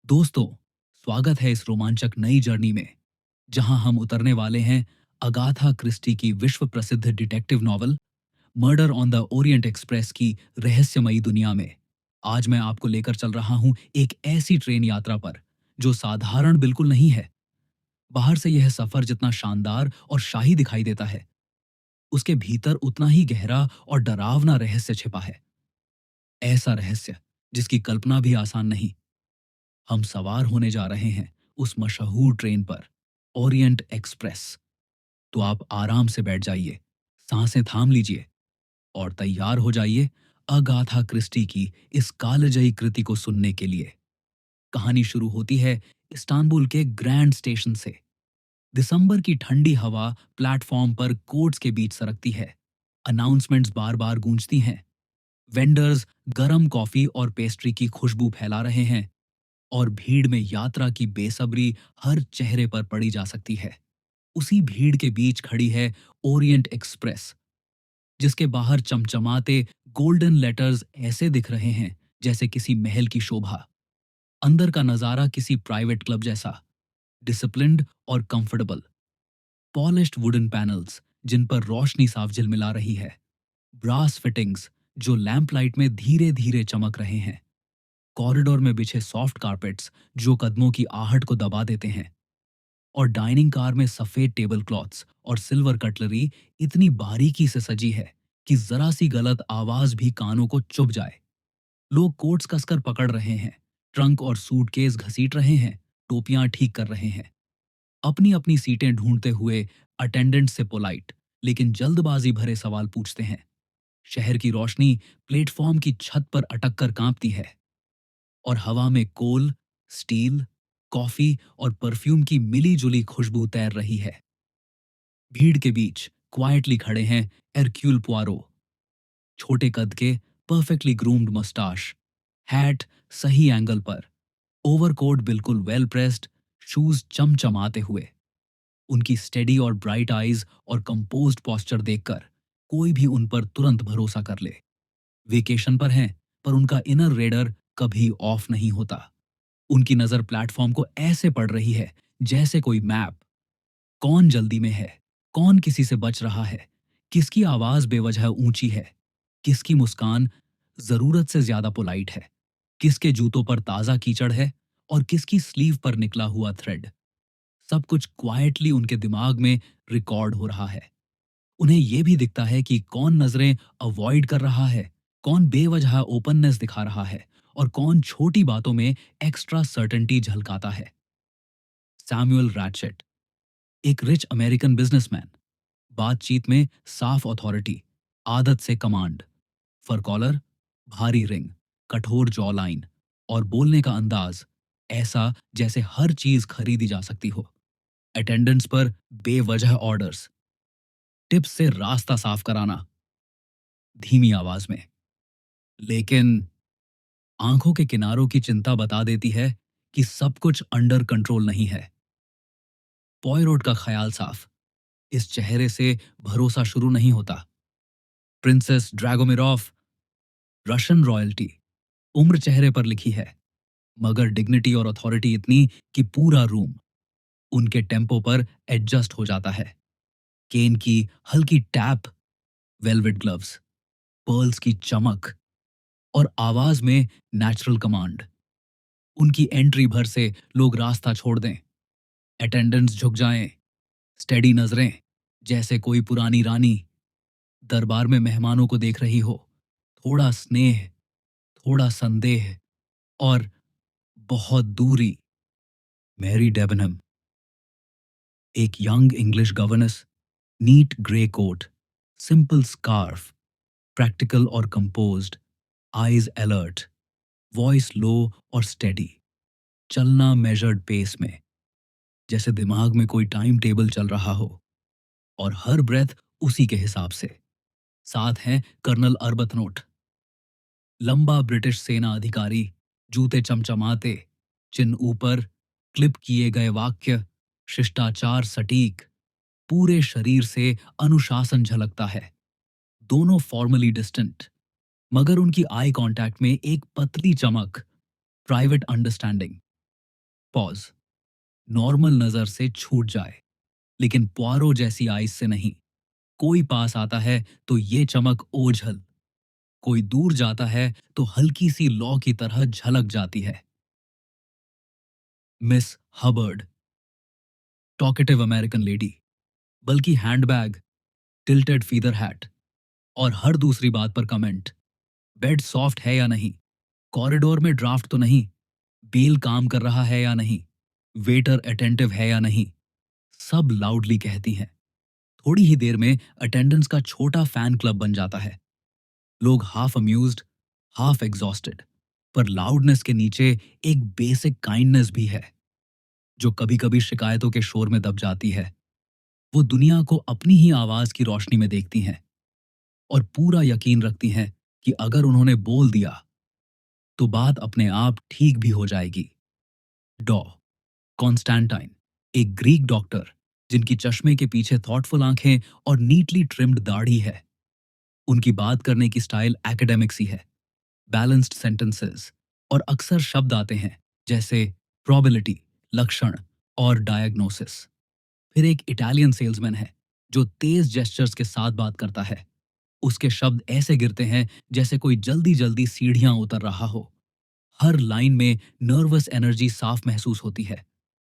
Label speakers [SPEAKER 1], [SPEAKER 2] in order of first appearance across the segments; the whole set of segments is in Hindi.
[SPEAKER 1] दोस्तों, स्वागत है इस रोमांचक नई जर्नी में जहां हम उतरने वाले हैं अगाथा क्रिस्टी की विश्व प्रसिद्ध detective novel murder on the Orient express की रहस्यमयी दुनिया में। आज मैं आपको लेकर चल रहा हूं एक ऐसी ट्रेन यात्रा पर जो साधारण बिल्कुल नहीं है। बाहर से यह सफर जितना शानदार और शाही दिखाई देता है, उसके भीतर उतना ही गहरा और डरावना रहस्य छिपा है। ऐसा रहस्य जिसकी कल्पना भी आसान नहीं। हम सवार होने जा रहे हैं उस मशहूर ट्रेन पर, ओरिएंट एक्सप्रेस। तो आप आराम से बैठ जाइए, सांसें थाम लीजिए और तैयार हो जाइए अगाथा क्रिस्टी की इस कालजयी कृति को सुनने के लिए। कहानी शुरू होती है इस्तांबुल के ग्रैंड स्टेशन से। दिसंबर की ठंडी हवा प्लेटफॉर्म पर कोच के बीच सरकती है। अनाउंसमेंट्स बार बार गूंजती हैं। वेंडर्स गरम कॉफी और पेस्ट्री की खुशबू फैला रहे हैं और भीड़ में यात्रा की बेसब्री हर चेहरे पर पड़ी जा सकती है। उसी भीड़ के बीच खड़ी है ओरिएंट एक्सप्रेस, जिसके बाहर चमचमाते गोल्डन लेटर्स ऐसे दिख रहे हैं जैसे किसी महल की शोभा। अंदर का नजारा किसी प्राइवेट क्लब जैसा, डिसिप्लिन्ड और कंफर्टेबल। पॉलिश्ड वुडन पैनल्स जिन पर रोशनी साफ झिलमिला रही है, ब्रास फिटिंग्स जो लैंप लाइट में धीरे धीरे चमक रहे हैं, कॉरिडोर में बिछे सॉफ्ट कारपेट्स जो कदमों की आहट को दबा देते हैं, और डाइनिंग कार में सफेद टेबल क्लॉथ्स और सिल्वर कटलरी इतनी बारीकी से सजी है कि जरा सी गलत आवाज भी कानों को चुभ जाए। लोग कोट्स कसकर पकड़ रहे हैं, ट्रंक और सूटकेस घसीट रहे हैं, टोपियां ठीक कर रहे हैं, अपनी अपनी सीटें ढूंढते हुए अटेंडेंट से पोलाइट लेकिन जल्दबाजी भरे सवाल पूछते हैं। शहर की रोशनी प्लेटफॉर्म की छत पर अटक कर कांपती है और हवा में कोल, स्टील, कॉफी और परफ्यूम की मिली-जुली खुशबू तैर रही है। भीड़ के बीच क्वाइटली खड़े हैं एरक्यूल पुआरो, छोटे कद के, परफेक्टली ग्रूम्ड मस्टाश, हैट सही एंगल पर, ओवरकोट बिल्कुल वेल प्रेस्ड, शूज चमचमाते हुए। उनकी स्टेडी और ब्राइट आईज और कंपोज्ड पोस्चर देखकर कोई भी उन पर तुरंत भरोसा कर ले। वेकेशन पर हैं, पर उनका इनर रेडर कभी ऑफ नहीं होता। उनकी नजर प्लेटफॉर्म को ऐसे पड़ रही है जैसे कोई मैप। कौन जल्दी में है, कौन किसी से बच रहा है, किसकी आवाज बेवजह ऊंची है, किसकी मुस्कान जरूरत से ज्यादा पोलाइट है, किसके जूतों पर ताजा कीचड़ है और किसकी स्लीव पर निकला हुआ थ्रेड। सब कुछ क्वाइटली उनके दिमाग में रिकॉर्ड हो रहा है। उन्हें यह भी दिखता है कि कौन नजरें अवॉइड कर रहा है, कौन बेवजह ओपननेस दिखा रहा है और कौन छोटी बातों में एक्स्ट्रा सर्टेनिटी झलकाता है। सैमुअल रैचेट, एक रिच अमेरिकन बिजनेसमैन, बातचीत में साफ अथॉरिटी, आदत से कमांड, फर कॉलर, भारी रिंग, कठोर जॉ लाइन और बोलने का अंदाज ऐसा जैसे हर चीज खरीदी जा सकती हो। अटेंडेंस पर बेवजह ऑर्डर्स, टिप्स से रास्ता साफ कराना, धीमी आवाज में। लेकिन आंखों के किनारों की चिंता बता देती है कि सब कुछ अंडर कंट्रोल नहीं है। पॉयरोट का ख्याल साफ, इस चेहरे से भरोसा शुरू नहीं होता। प्रिंसेस ड्रैगोमिरॉफ, रशियन रॉयल्टी, उम्र चेहरे पर लिखी है, मगर डिग्निटी और अथॉरिटी इतनी कि पूरा रूम उनके टेम्पो पर एडजस्ट हो जाता है। केन की हल्की टैप, वेलवेट ग्लव्स, पर्ल्स की चमक और आवाज में नेचुरल कमांड। उनकी एंट्री भर से लोग रास्ता छोड़ दें, अटेंडेंट्स झुक जाएं, स्टेडी नजरें जैसे कोई पुरानी रानी दरबार में मेहमानों को देख रही हो। थोड़ा स्नेह, थोड़ा संदेह और बहुत दूरी। मैरी डेबनहम, एक young English governess, neat grey coat, simple scarf, practical और composed, eyes alert, voice low और स्टेडी, चलना मेजर्ड पेस में, जैसे दिमाग में कोई टाइम टेबल चल रहा हो और हर ब्रेथ उसी के हिसाब से। साथ हैं कर्नल अर्बथनोट, लंबा ब्रिटिश सेना अधिकारी, जूते चमचमाते, चिन्ह ऊपर, क्लिप किए गए वाक्य, शिष्टाचार सटीक, पूरे शरीर से अनुशासन झलकता है। दोनों फॉर्मली डिस्टेंट, मगर उनकी आई कांटेक्ट में एक पतली चमक, प्राइवेट अंडरस्टैंडिंग। पॉज, नॉर्मल नजर से छूट जाए, लेकिन पुआरो जैसी आइज से नहीं। कोई पास आता है तो ये चमक ओझल, कोई दूर जाता है तो हल्की सी लौ की तरह झलक जाती है। Miss Hubbard, talkative American lady, बल्कि हैंडबैग, टिल्टेड फीदर हैट, और हर दूसरी बात पर कमेंट। बेड सॉफ्ट है या नहीं, कॉरिडोर में ड्राफ्ट तो नहीं, बेल काम कर रहा है या नहीं, वेटर अटेंटिव है या नहीं, सब लाउडली कहती हैं। थोड़ी ही देर में अटेंडेंस का छोटा फैन क्लब बन जाता है। लोग हाफ अम्यूज्ड, हाफ एग्जॉस्टेड, पर लाउडनेस के नीचे एक बेसिक काइंडनेस भी है, जो कभी कभी शिकायतों के शोर में दब जाती है। वो दुनिया को अपनी ही आवाज की रोशनी में देखती हैं और पूरा यकीन रखती हैं कि अगर उन्होंने बोल दिया तो बात अपने आप ठीक भी हो जाएगी। डॉ कॉन्स्टेंटाइन, एक ग्रीक डॉक्टर जिनकी चश्मे के पीछे थॉटफुल आंखें और नीटली ट्रिम्ड दाढ़ी है। उनकी बात करने की स्टाइल एकेडमिक सी है, बैलेंस्ड सेंटेंसेस, और अक्सर शब्द आते हैं जैसे प्रोबेबिलिटी, लक्षण और डायग्नोसिस। फिर एक इटालियन सेल्समैन है जो तेज जेस्चर्स के साथ बात करता है। उसके शब्द ऐसे गिरते हैं जैसे कोई जल्दी जल्दी सीढ़ियां उतर रहा हो। हर लाइन में नर्वस एनर्जी साफ महसूस होती है।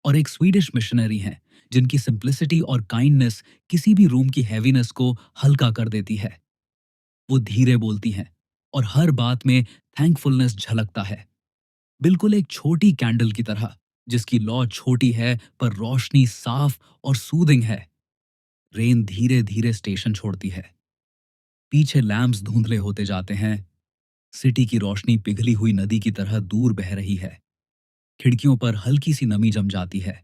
[SPEAKER 1] और एक स्वीडिश मिशनरी हैं जिनकी सिंप्लिसिटी और काइंडनेस किसी भी रूम की हैवीनेस को हल्का कर देती है। वो धीरे बोलती हैं और हर बात में थैंकफुलनेस झलकता है, बिल्कुल एक छोटी कैंडल की तरह जिसकी लौ छोटी है पर रोशनी साफ और सूदिंग है। रेन धीरे धीरे स्टेशन छोड़ती है, पीछे लैंप्स धुंधले होते जाते हैं। सिटी की रोशनी पिघली हुई नदी की तरह दूर बह रही है। खिड़कियों पर हल्की सी नमी जम जाती है।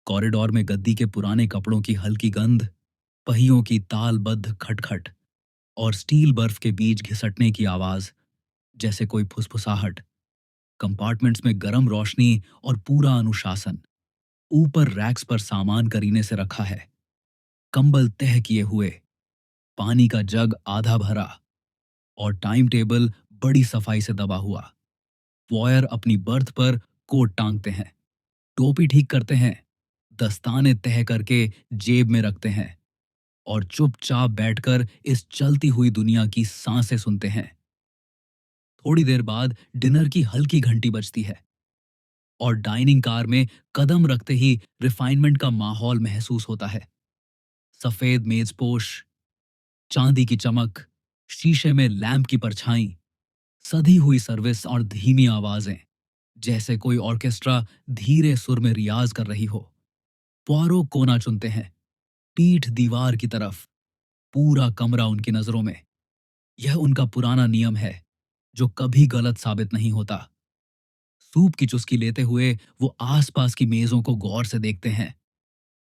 [SPEAKER 1] कॉरिडोर में गद्दी के पुराने कपड़ों की हल्की गंध, पहियों की तालबद्ध खटखट और स्टील बर्फ के बीच घिसटने की आवाज, जैसे कोई फुसफुसाहट। कंपार्टमेंट्स में गर्म रोशनी और पूरा अनुशासन। ऊपर रैक्स पर सामान करीने से रखा है, कंबल तह किए हुए, पानी का जग आधा भरा, और टाइम टेबल बड़ी सफाई से दबा हुआ। वॉयर अपनी बर्थ पर कोट टांगते हैं, टोपी ठीक करते हैं, दस्ताने तह करके जेब में रखते हैं और चुपचाप बैठकर इस चलती हुई दुनिया की सांसें सुनते हैं। थोड़ी देर बाद डिनर की हल्की घंटी बजती है और डाइनिंग कार में कदम रखते ही रिफाइनमेंट का माहौल महसूस होता है। सफेद मेजपोश, चांदी की चमक, शीशे में लैंप की परछाई, सधी हुई सर्विस और धीमी आवाजें, जैसे कोई ऑर्केस्ट्रा धीरे सुर में रियाज कर रही हो। पुआरो कोना चुनते हैं, पीठ दीवार की तरफ, पूरा कमरा उनकी नजरों में। यह उनका पुराना नियम है जो कभी गलत साबित नहीं होता। सूप की चुस्की लेते हुए वो आसपास की मेजों को गौर से देखते हैं।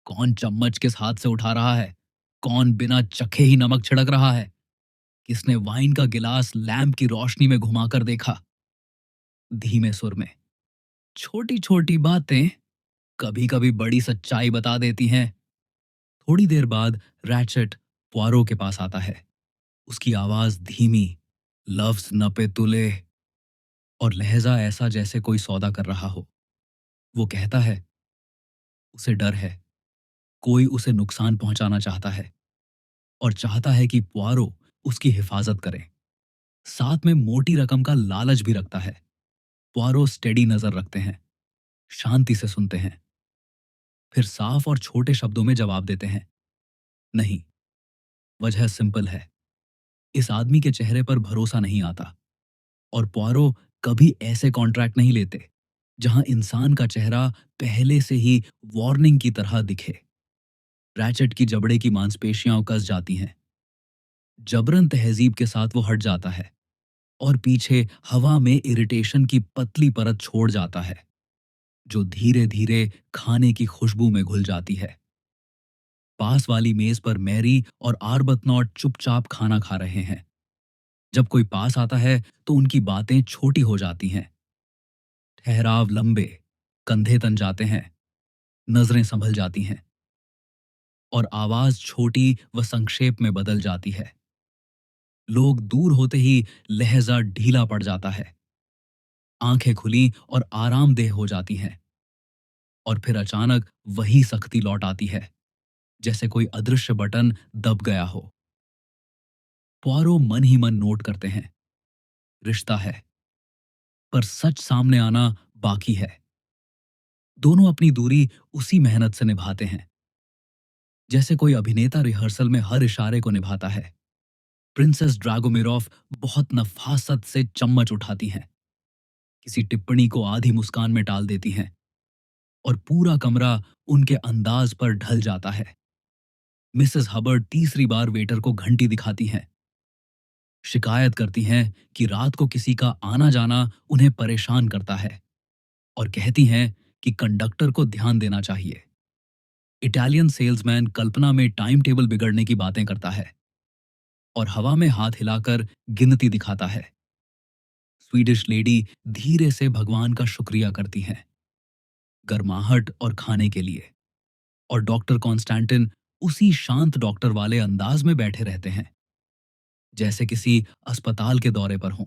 [SPEAKER 1] कौन चम्मच किस हाथ से उठा रहा है, कौन बिना चखे ही नमक छिड़क रहा है, किसने वाइन का गिलास लैंप की रोशनी में घुमाकर देखा। धीमे सुर में, छोटी छोटी बातें कभी कभी बड़ी सच्चाई बता देती हैं। थोड़ी देर बाद रैचेट पुआरो के पास आता है। उसकी आवाज धीमी, लफ्ज नपे तुले, और लहजा ऐसा जैसे कोई सौदा कर रहा हो। वो कहता है, उसे डर है, कोई उसे नुकसान पहुंचाना चाहता है और चाहता है कि पुआरो उसकी हिफाजत करे। साथ में मोटी रकम का लालच भी रखता है। पुआरो स्टेडी नजर रखते हैं, शांति से सुनते हैं, फिर साफ और छोटे शब्दों में जवाब देते हैं, नहीं। वजह सिंपल है, इस आदमी के चेहरे पर भरोसा नहीं आता, और पुआरो कभी ऐसे कॉन्ट्रैक्ट नहीं लेते जहां इंसान का चेहरा पहले से ही वार्निंग की तरह दिखे। रैचेट की जबड़े की मांसपेशियां कस जाती हैं। जबरन तहजीब के साथ वो हट जाता है और पीछे हवा में इरिटेशन की पतली परत छोड़ जाता है, जो धीरे धीरे खाने की खुशबू में घुल जाती है। पास वाली मेज पर मैरी और आर्बतनॉट चुपचाप खाना खा रहे हैं। जब कोई पास आता है तो उनकी बातें छोटी हो जाती हैं। ठहराव लंबे, कंधे तन जाते हैं, नजरें संभल जाती हैं, और आवाज छोटी व संक्षेप में बदल जाती है। लोग दूर होते ही लहजा ढीला पड़ जाता है। आंखें खुली और आरामदेह हो जाती हैं। और फिर अचानक वही सख्ती लौट आती है, जैसे कोई अदृश्य बटन दब गया हो। पोरो मन ही मन नोट करते हैं, रिश्ता है, पर सच सामने आना बाकी है। दोनों अपनी दूरी उसी मेहनत से निभाते हैं, जैसे कोई अभिनेता रिहर्सल में हर इशारे को निभाता है। प्रिंसेस ड्रागोमिरोफ बहुत नफासत से चम्मच उठाती हैं, किसी टिप्पणी को आधी मुस्कान में टाल देती हैं, और पूरा कमरा उनके अंदाज पर ढल जाता है। मिसेस हबर्ड तीसरी बार वेटर को घंटी दिखाती हैं, शिकायत करती हैं कि रात को किसी का आना जाना उन्हें परेशान करता है, और कहती हैं कि कंडक्टर को ध्यान देना चाहिए। इटालियन सेल्समैन कल्पना में टाइम टेबल बिगड़ने की बातें करता है और हवा में हाथ हिलाकर गिनती दिखाता है। स्वीडिश लेडी धीरे से भगवान का शुक्रिया करती हैं, गर्माहट और खाने के लिए। और डॉक्टर कॉन्स्टेंटिन उसी शांत डॉक्टर वाले अंदाज में बैठे रहते हैं, जैसे किसी अस्पताल के दौरे पर हों।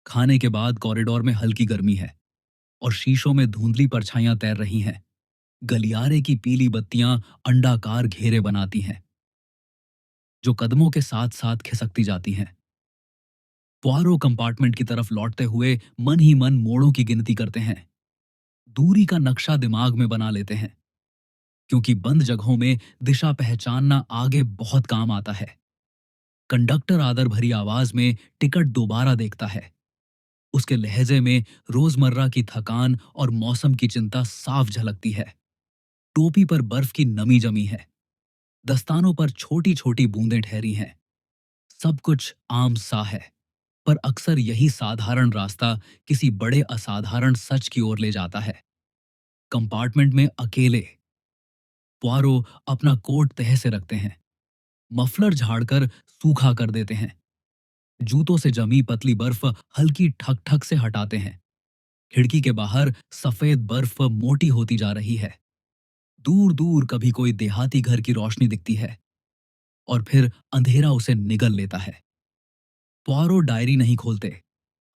[SPEAKER 1] खाने के बाद कॉरिडोर में हल्की गर्मी है और शीशों में धुंधली परछाइयां तैर रही हैं। गलियारे की पीली बत्तियां अंडाकार घेरे बनाती हैं, जो कदमों के साथ साथ खिसकती जाती हैं। पोआरो कंपार्टमेंट की तरफ लौटते हुए मन ही मन मोड़ों की गिनती करते हैं, दूरी का नक्शा दिमाग में बना लेते हैं, क्योंकि बंद जगहों में दिशा पहचानना आगे बहुत काम आता है। कंडक्टर आदर भरी आवाज में टिकट दोबारा देखता है। उसके लहजे में रोजमर्रा की थकान और मौसम की चिंता साफ झलकती है। टोपी पर बर्फ की नमी जमी है, दस्तानों पर छोटी छोटी बूंदें ठहरी हैं। सब कुछ आम सा है, पर अक्सर यही साधारण रास्ता किसी बड़े असाधारण सच की ओर ले जाता है। कंपार्टमेंट में अकेले पोआरो अपना कोट तह से रखते हैं, मफलर झाड़कर सूखा कर देते हैं, जूतों से जमी पतली बर्फ हल्की ठक ठक से हटाते हैं। खिड़की के बाहर सफेद बर्फ मोटी होती जा रही है। दूर दूर कभी कोई देहाती घर की रोशनी दिखती है, और फिर अंधेरा उसे निगल लेता है। पोआरो डायरी नहीं खोलते,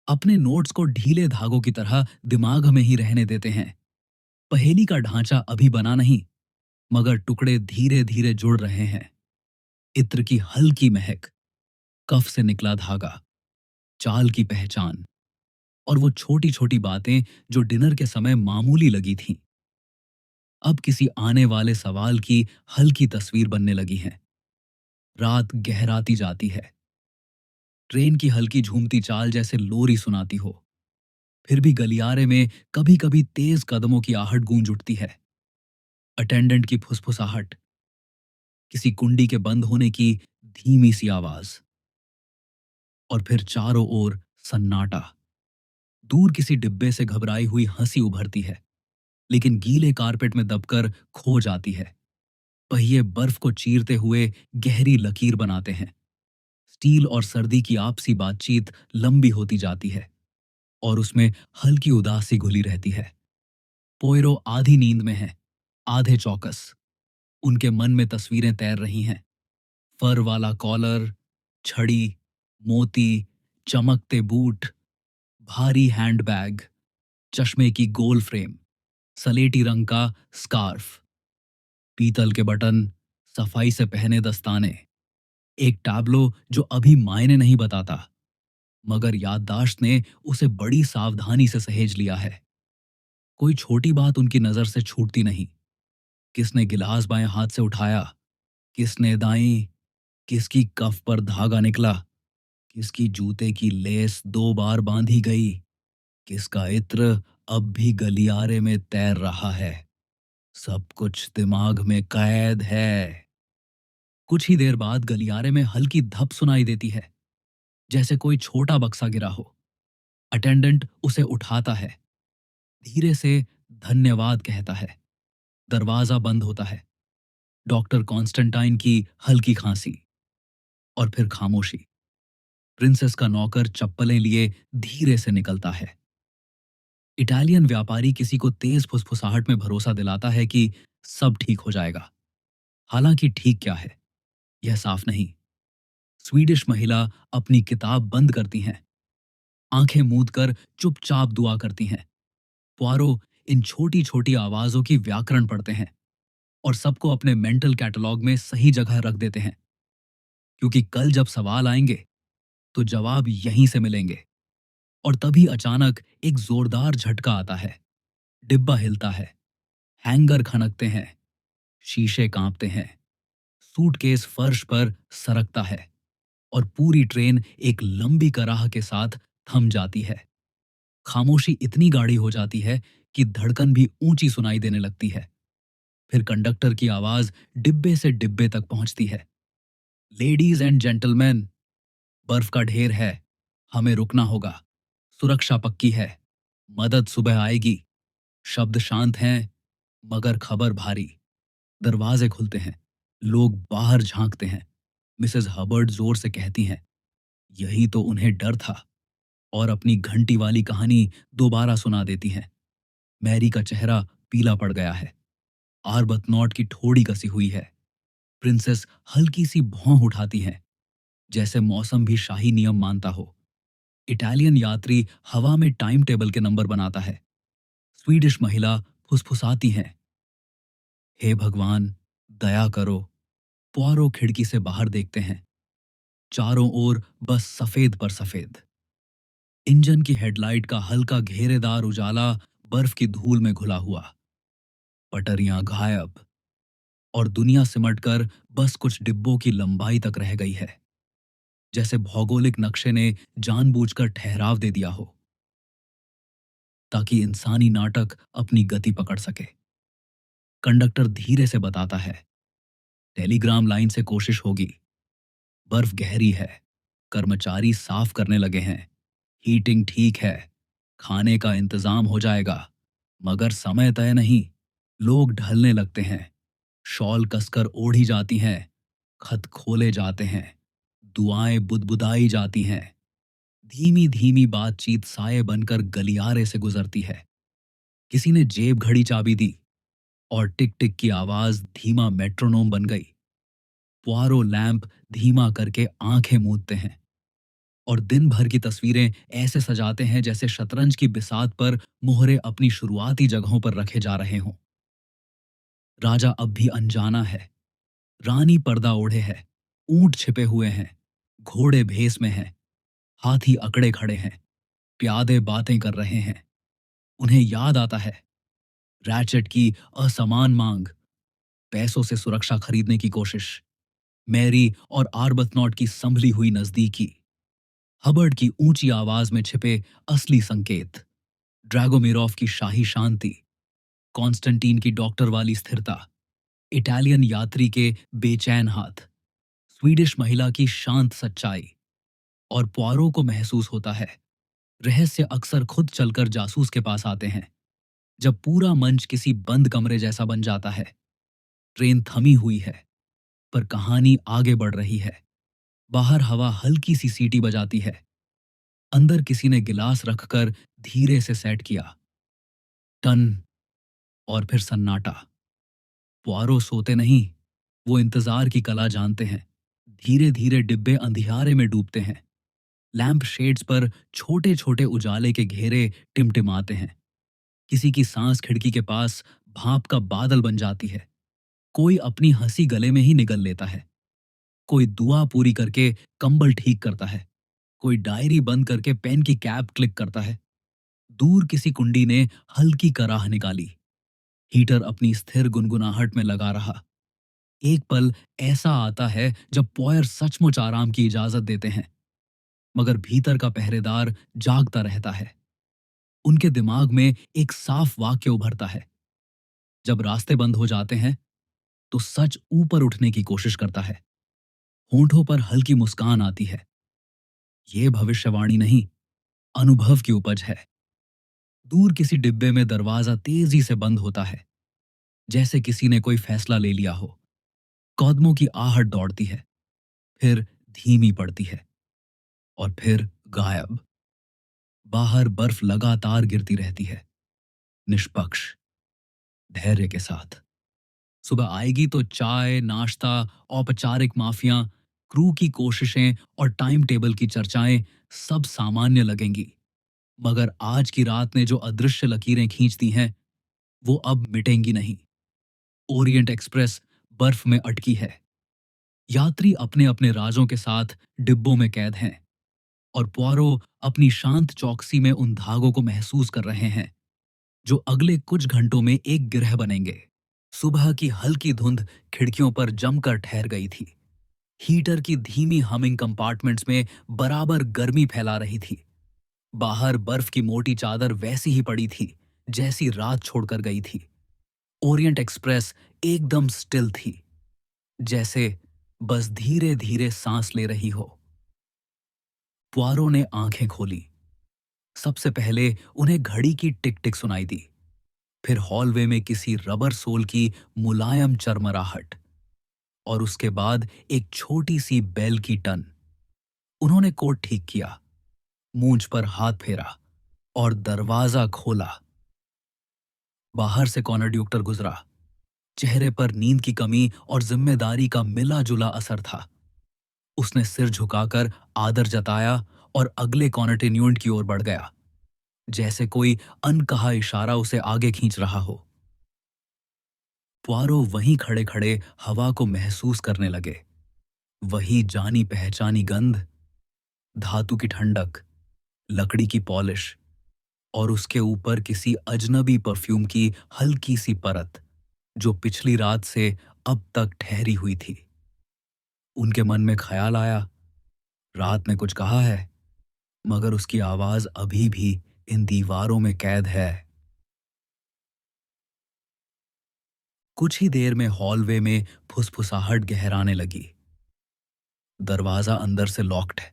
[SPEAKER 1] अपने नोट्स को ढीले धागों की तरह दिमाग में ही रहने देते हैं। पहेली का ढांचा अभी बना नहीं, मगर टुकड़े धीरे धीरे जुड़ रहे हैं। इत्र की हल्की महक, कफ से निकला धागा, चाल की पहचान, और वो छोटी छोटी बातें जो डिनर के समय मामूली लगी थीं, अब किसी आने वाले सवाल की हल्की तस्वीर बनने लगी हैं। रात गहराती जाती है, ट्रेन की हल्की झूमती चाल जैसे लोरी सुनाती हो। फिर भी गलियारे में कभी कभी तेज कदमों की आहट गूंज उठती है, अटेंडेंट की फुसफुसाहट, किसी कुंडी के बंद होने की धीमी सी आवाज, और फिर चारों ओर सन्नाटा। दूर किसी डिब्बे से घबराई हुई हंसी उभरती है, लेकिन गीले कारपेट में दबकर खो जाती है। पहिए बर्फ को चीरते हुए गहरी लकीर बनाते हैं। स्टील और सर्दी की आपसी बातचीत लंबी होती जाती है, और उसमें हल्की उदासी घुली रहती है। पोयरो आधी नींद में है, आधे चौकस। उनके मन में तस्वीरें तैर रही हैं, फर वाला कॉलर, छड़ी, मोती, चमकते बूट, भारी हैंडबैग, चश्मे की गोल फ्रेम, सलेटी रंग का स्कार्फ, पीतल के बटन, सफाई से पहने दस्ताने, एक टैब्लो जो अभी मायने नहीं बताता, मगर याददाश्त ने उसे बड़ी सावधानी से सहेज लिया है। कोई छोटी बात उनकी नजर से छूटती नहीं। किसने गिलास बाएं हाथ से उठाया, किसने दाईं, किसकी कफ पर धागा निकला, किसकी जूते की लेस 2 बार बांधी गई, किसका इत्र अब भी गलियारे में तैर रहा है। सब कुछ दिमाग में कैद है। कुछ ही देर बाद गलियारे में हल्की धप सुनाई देती है, जैसे कोई छोटा बक्सा गिरा हो। अटेंडेंट उसे उठाता है, धीरे से धन्यवाद कहता है। दरवाजा बंद होता है। डॉक्टर कॉन्स्टेंटाइन की हल्की खांसी, और फिर खामोशी। प्रिंसेस का नौकर चप्पलें लिए धीरे से निकलता है। इटालियन व्यापारी किसी को तेज फुसफुसाहट में भरोसा दिलाता है कि सब ठीक हो जाएगा। हालांकि ठीक क्या है, यह साफ नहीं। स्वीडिश महिला अपनी किताब बंद करती हैं, आंखें मूंद कर चुपचाप दुआ करती हैं। पोआरो इन छोटी छोटी आवाजों की व्याकरण पढ़ते हैं और सबको अपने मेंटल कैटलॉग में सही जगह रख देते हैं, क्योंकि कल जब सवाल आएंगे तो जवाब यहीं से मिलेंगे। और तभी अचानक एक जोरदार झटका आता है। डिब्बा हिलता है, हैंगर खनकते हैं, शीशे कांपते हैं, सूटकेस फर्श पर सरकता है और पूरी ट्रेन एक लंबी कराह के साथ थम जाती है। खामोशी इतनी गाढ़ी हो जाती है कि धड़कन भी ऊंची सुनाई देने लगती है। फिर कंडक्टर की आवाज डिब्बे से डिब्बे तक पहुंचती है। लेडीज एंड जेंटलमैन, बर्फ का ढेर है, हमें रुकना होगा। सुरक्षा पक्की है, मदद सुबह आएगी। शब्द शांत हैं, मगर खबर भारी। दरवाजे खुलते हैं, लोग बाहर झांकते हैं। मिसेस हबर्ड जोर से कहती हैं, यही तो उन्हें डर था, और अपनी घंटी वाली कहानी दोबारा सुना देती हैं। मैरी का चेहरा पीला पड़ गया है, आर्बतनॉट की ठोड़ी कसी हुई है। प्रिंसेस हल्की सी भौं उठाती हैं, जैसे मौसम भी शाही नियम मानता हो। इटालियन यात्री हवा में टाइम टेबल के नंबर बनाता है। स्वीडिश महिला फुसफुसाती हैं, हे भगवान, दया करो। पुआरो खिड़की से बाहर देखते हैं, चारों ओर बस सफेद पर सफेद। इंजन की हेडलाइट का हल्का घेरेदार उजाला बर्फ की धूल में घुला हुआ। पटरियां गायब, और दुनिया सिमटकर बस कुछ डिब्बों की लंबाई तक रह गई है, जैसे भौगोलिक नक्शे ने जानबूझकर ठहराव दे दिया हो, ताकि इंसानी नाटक अपनी गति पकड़ सके। कंडक्टर धीरे से बताता है, टेलीग्राम लाइन से कोशिश होगी। बर्फ गहरी है, कर्मचारी साफ करने लगे हैं, हीटिंग ठीक है, खाने का इंतजाम हो जाएगा, मगर समय तय नहीं। लोग ढलने लगते हैं, शॉल कसकर ओढ़ी जाती हैं, खत खोले जाते हैं, दुआएं बुदबुदाई जाती हैं। धीमी धीमी बातचीत साये बनकर गलियारे से गुजरती है। किसी ने जेब घड़ी चाबी दी और टिक टिक की आवाज धीमा मेट्रोनोम बन गई। पुआरो लैंप धीमा करके आंखें मूंदते हैं और दिन भर की तस्वीरें ऐसे सजाते हैं जैसे शतरंज की बिसात पर मोहरे अपनी शुरुआती जगहों पर रखे जा रहे हों। राजा अब भी अनजाना है, रानी पर्दा ओढ़े है, ऊंट छिपे हुए हैं, घोड़े भेस में हैं, हाथी अकड़े खड़े हैं, प्यादे बातें कर रहे हैं। उन्हें याद आता है, रैचेट की असमान मांग, पैसों से सुरक्षा खरीदने की कोशिश, मैरी और आर्बथनॉट की संभली हुई नजदीकी, हबर्ड की ऊंची आवाज में छिपे असली संकेत, ड्रैगोमिरोव की शाही शांति, कॉन्स्टेंटीन की डॉक्टर वाली स्थिरता, इटालियन यात्री के बेचैन हाथ, स्वीडिश महिला की शांत सच्चाई। और पुआरो को महसूस होता है, रहस्य अक्सर खुद चलकर जासूस के पास आते हैं। जब पूरा मंच किसी बंद कमरे जैसा बन जाता है, ट्रेन थमी हुई है, पर कहानी आगे बढ़ रही है। बाहर हवा हल्की सी सीटी बजाती है, अंदर किसी ने गिलास रखकर धीरे से सेट किया। टन, और फिर सन्नाटा। पुआरो सोते नहीं, वो इंतजार की कला जानते हैं। धीरे धीरे डिब्बे अंधियारे में डूबते हैं, लैंप शेड्स पर छोटे छोटे उजाले के घेरे टिमटिमाते हैं। किसी की सांस खिड़की के पास भाप का बादल बन जाती है। कोई अपनी हंसी गले में ही निगल लेता है, कोई दुआ पूरी करके कंबल ठीक करता है, कोई डायरी बंद करके पेन की कैप क्लिक करता है। दूर किसी कुंडी ने हल्की कराह निकाली, हीटर अपनी स्थिर गुनगुनाहट में लगा रहा। एक पल ऐसा आता है जब पॉयर सचमुच आराम की इजाजत देते हैं, मगर भीतर का पहरेदार जागता रहता है। उनके दिमाग में एक साफ वाक्य उभरता है, जब रास्ते बंद हो जाते हैं तो सच ऊपर उठने की कोशिश करता है। होंठों पर हल्की मुस्कान आती है। ये भविष्यवाणी नहीं, अनुभव की उपज है। दूर किसी डिब्बे में दरवाजा तेजी से बंद होता है, जैसे किसी ने कोई फैसला ले लिया हो। कदमों की आहट दौड़ती है, फिर धीमी पड़ती है, और फिर गायब। बाहर बर्फ लगातार गिरती रहती है, निष्पक्ष, धैर्य के साथ। सुबह आएगी तो चाय, नाश्ता, औपचारिक माफिया, क्रू की कोशिशें और टाइम टेबल की चर्चाएं सब सामान्य लगेंगी। मगर आज की रात ने जो अदृश्य लकीरें खींच दी हैं, वो अब मिटेंगी नहीं। ओरिएंट एक्सप्रेस बर्फ में अटकी है। यात्री अपने अपने राजों के साथ डिब्बों में कैद हैं और पुआरो अपनी शांत चौकसी में उन धागों को महसूस कर रहे हैं जो अगले कुछ घंटों में एक गिरह बनेंगे। सुबह की हल्की धुंध खिड़कियों पर जमकर ठहर गई थी। हीटर की धीमी हमिंग कंपार्टमेंट्स में बराबर गर्मी फैला रही थी। बाहर बर्फ की मोटी चादर वैसी ही पड़ी थी जैसी रात छोड़कर गई थी। ओरिएंट एक्सप्रेस एकदम स्टिल थी, जैसे बस धीरे धीरे सांस ले रही हो। पुआरो ने आंखें खोली। सबसे पहले उन्हें घड़ी की टिक टिक सुनाई दी, फिर हॉलवे में किसी रबर सोल की मुलायम चरमराहट, और उसके बाद एक छोटी सी बेल की टन। उन्होंने कोट ठीक किया, मूंछ पर हाथ फेरा और दरवाजा खोला। बाहर से कॉनरड्यूक्टर गुजरा। चेहरे पर नींद की कमी और जिम्मेदारी का मिला जुला असर था। उसने सिर झुकाकर आदर जताया और अगले कॉन्टिन्यूएंट की ओर बढ़ गया, जैसे कोई अनकहा इशारा उसे आगे खींच रहा हो। पुआरो वहीं खड़े खड़े हवा को महसूस करने लगे। वही जानी पहचानी गंध, धातु की ठंडक, लकड़ी की पॉलिश और उसके ऊपर किसी अजनबी परफ्यूम की हल्की सी परत जो पिछली रात से अब तक ठहरी हुई थी। उनके मन में ख्याल आया, रात ने कुछ कहा है, मगर उसकी आवाज अभी भी इन दीवारों में कैद है। कुछ ही देर में हॉलवे में फुसफुसाहट गहराने लगी। दरवाजा अंदर से लॉक्ड है,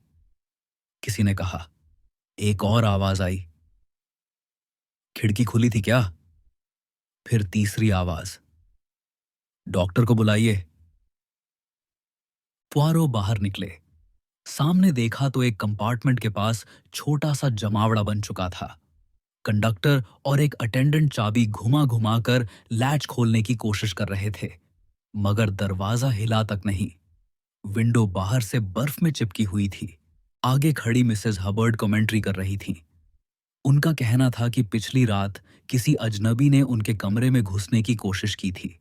[SPEAKER 1] किसी ने कहा। एक और आवाज आई, खिड़की खुली थी क्या? फिर तीसरी आवाज, डॉक्टर को बुलाइए। पुआरो बाहर निकले। सामने देखा तो एक कंपार्टमेंट के पास छोटा सा जमावड़ा बन चुका था। कंडक्टर और एक अटेंडेंट चाबी घुमा घुमा कर लैच खोलने की कोशिश कर रहे थे, मगर दरवाजा हिला तक नहीं। विंडो बाहर से बर्फ में चिपकी हुई थी। आगे खड़ी मिसेस हबर्ड कमेंट्री कर रही थीं। उनका कहना था कि पिछली रात किसी अजनबी ने उनके कमरे में घुसने की कोशिश की थी।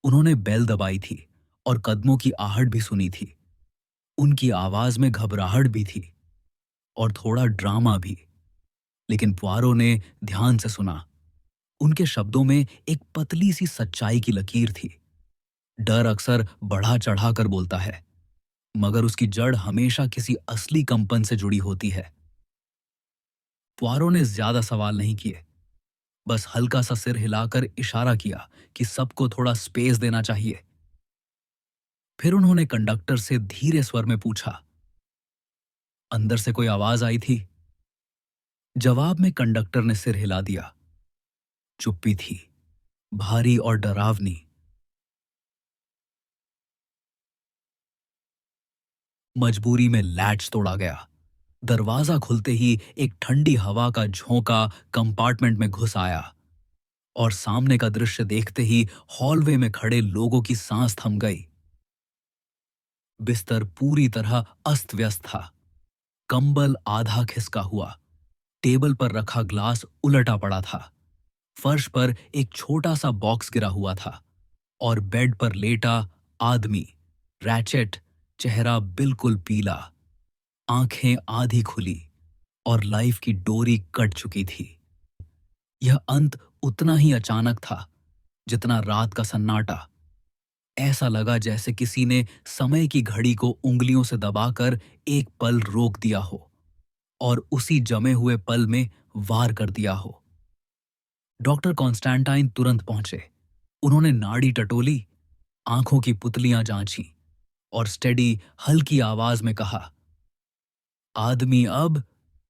[SPEAKER 1] उन्होंने बेल दबाई थी और कदमों की आहट भी सुनी थी। उनकी आवाज में घबराहट भी थी और थोड़ा ड्रामा भी, लेकिन पुआरो ने ध्यान से सुना। उनके शब्दों में एक पतली सी सच्चाई की लकीर थी। डर अक्सर बढ़ा चढ़ा कर बोलता है, मगर उसकी जड़ हमेशा किसी असली कंपन से जुड़ी होती है। पुआरो ने ज्यादा सवाल नहीं किए, बस हल्का सा सिर हिलाकर इशारा किया कि सबको थोड़ा स्पेस देना चाहिए। फिर उन्होंने कंडक्टर से धीरे स्वर में पूछा, अंदर से कोई आवाज आई थी? जवाब में कंडक्टर ने सिर हिला दिया। चुप्पी थी, भारी और डरावनी। मजबूरी में लैच तोड़ा गया। दरवाजा खुलते ही एक ठंडी हवा का झोंका कंपार्टमेंट में घुस आया और सामने का दृश्य देखते ही हॉलवे में खड़े लोगों की सांस थम गई। बिस्तर पूरी तरह अस्त व्यस्त था। कंबल आधा खिसका हुआ, टेबल पर रखा ग्लास उलटा पड़ा था। फर्श पर एक छोटा सा बॉक्स गिरा हुआ था और बेड पर लेटा आदमी, रैचेट, चेहरा बिल्कुल पीला, आंखें आधी खुली और लाइफ की डोरी कट चुकी थी। यह अंत उतना ही अचानक था जितना रात का सन्नाटा। ऐसा लगा जैसे किसी ने समय की घड़ी को उंगलियों से दबाकर एक पल रोक दिया हो और उसी जमे हुए पल में वार कर दिया हो। डॉक्टर कॉन्स्टेंटाइन तुरंत पहुंचे। उन्होंने नाड़ी टटोली, आंखों की पुतलियां जांची और स्टेडी हल्की आवाज में कहा, आदमी अब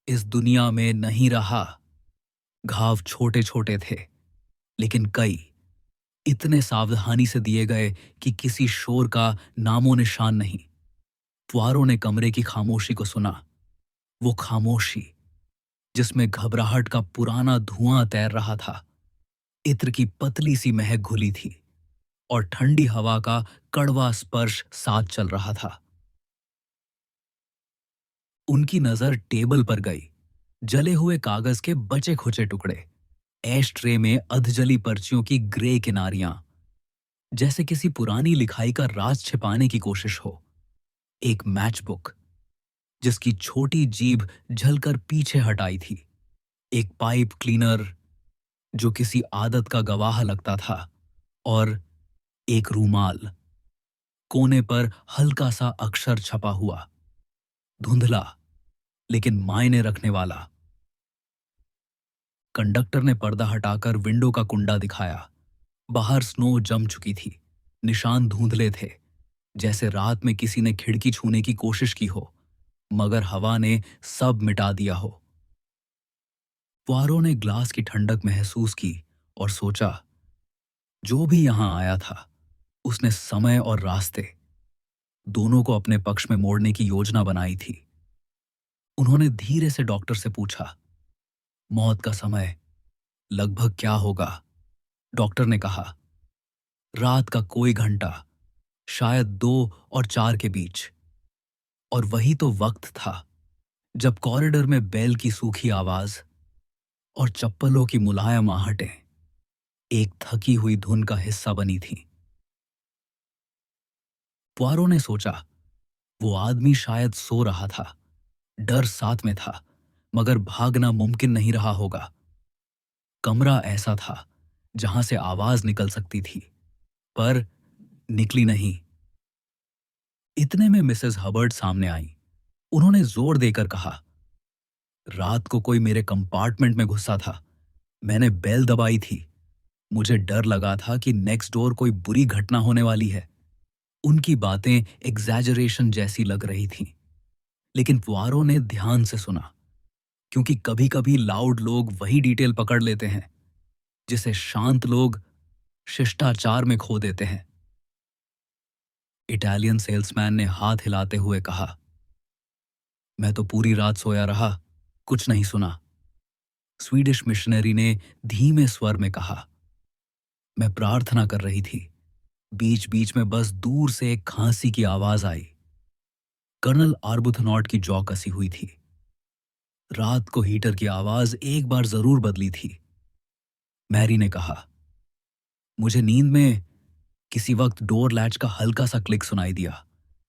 [SPEAKER 1] इस दुनिया में नहीं रहा। घाव छोटे छोटे थे, लेकिन कई इतने सावधानी से दिए गए कि किसी शोर का नामो निशान नहीं। पुआरो ने कमरे की खामोशी को सुना, वो खामोशी जिसमें घबराहट का पुराना धुआं तैर रहा था, इत्र की पतली सी महक घुली थी और ठंडी हवा का कड़वा स्पर्श साथ चल रहा था। उनकी नजर टेबल पर गई। जले हुए कागज के बचे खुचे टुकड़े, ऐश ट्रे में अधजली पर्चियों की ग्रे किनारियां, जैसे किसी पुरानी लिखाई का राज छिपाने की कोशिश हो। एक मैचबुक जिसकी छोटी जीभ झलकर पीछे हटाई थी। एक पाइप क्लीनर जो किसी आदत का गवाह लगता था, और एक रूमाल, कोने पर हल्का सा अक्षर छपा हुआ, धुंधला लेकिन मायने रखने वाला। कंडक्टर ने पर्दा हटाकर विंडो का कुंडा दिखाया। बाहर स्नो जम चुकी थी। निशान धुंधले थे, जैसे रात में किसी ने खिड़की छूने की कोशिश की हो, मगर हवा ने सब मिटा दिया हो। पुआरो ने ग्लास की ठंडक महसूस की और सोचा, जो भी यहां आया था उसने समय और रास्ते दोनों को अपने पक्ष में मोड़ने की योजना बनाई थी। उन्होंने धीरे से डॉक्टर से पूछा, मौत का समय लगभग क्या होगा? डॉक्टर ने कहा, रात का कोई घंटा, शायद 2 और 4 के बीच। और वही तो वक्त था जब कॉरिडोर में बैल की सूखी आवाज और चप्पलों की मुलायम आहटें एक थकी हुई धुन का हिस्सा बनी थी। पुआरो ने सोचा, वो आदमी शायद सो रहा था। डर साथ में था, मगर भागना मुमकिन नहीं रहा होगा। कमरा ऐसा था जहां से आवाज निकल सकती थी, पर निकली नहीं। इतने में मिसेस हबर्ड सामने आई। उन्होंने जोर देकर कहा, रात को कोई मेरे कंपार्टमेंट में घुसा था। मैंने बेल दबाई थी। मुझे डर लगा था कि नेक्स्ट डोर कोई बुरी घटना होने वाली है। उनकी बातें एग्जैजरेशन जैसी लग रही थीं, लेकिन पुआरो ने ध्यान से सुना, क्योंकि कभी-कभी लाउड लोग वही डिटेल पकड़ लेते हैं जिसे शांत लोग शिष्टाचार में खो देते हैं। इटालियन सेल्समैन ने हाथ हिलाते हुए कहा, मैं तो पूरी रात सोया रहा, कुछ नहीं सुना। स्वीडिश मिशनरी ने धीमे स्वर में कहा, मैं प्रार्थना कर रही थी। बीच बीच में बस दूर से एक खांसी की आवाज आई। कर्नल आर्बुथनॉट की जौ कसी हुई थी। रात को हीटर की आवाज एक बार जरूर बदली थी। मैरी ने कहा, मुझे नींद में किसी वक्त डोर लैच का हल्का सा क्लिक सुनाई दिया,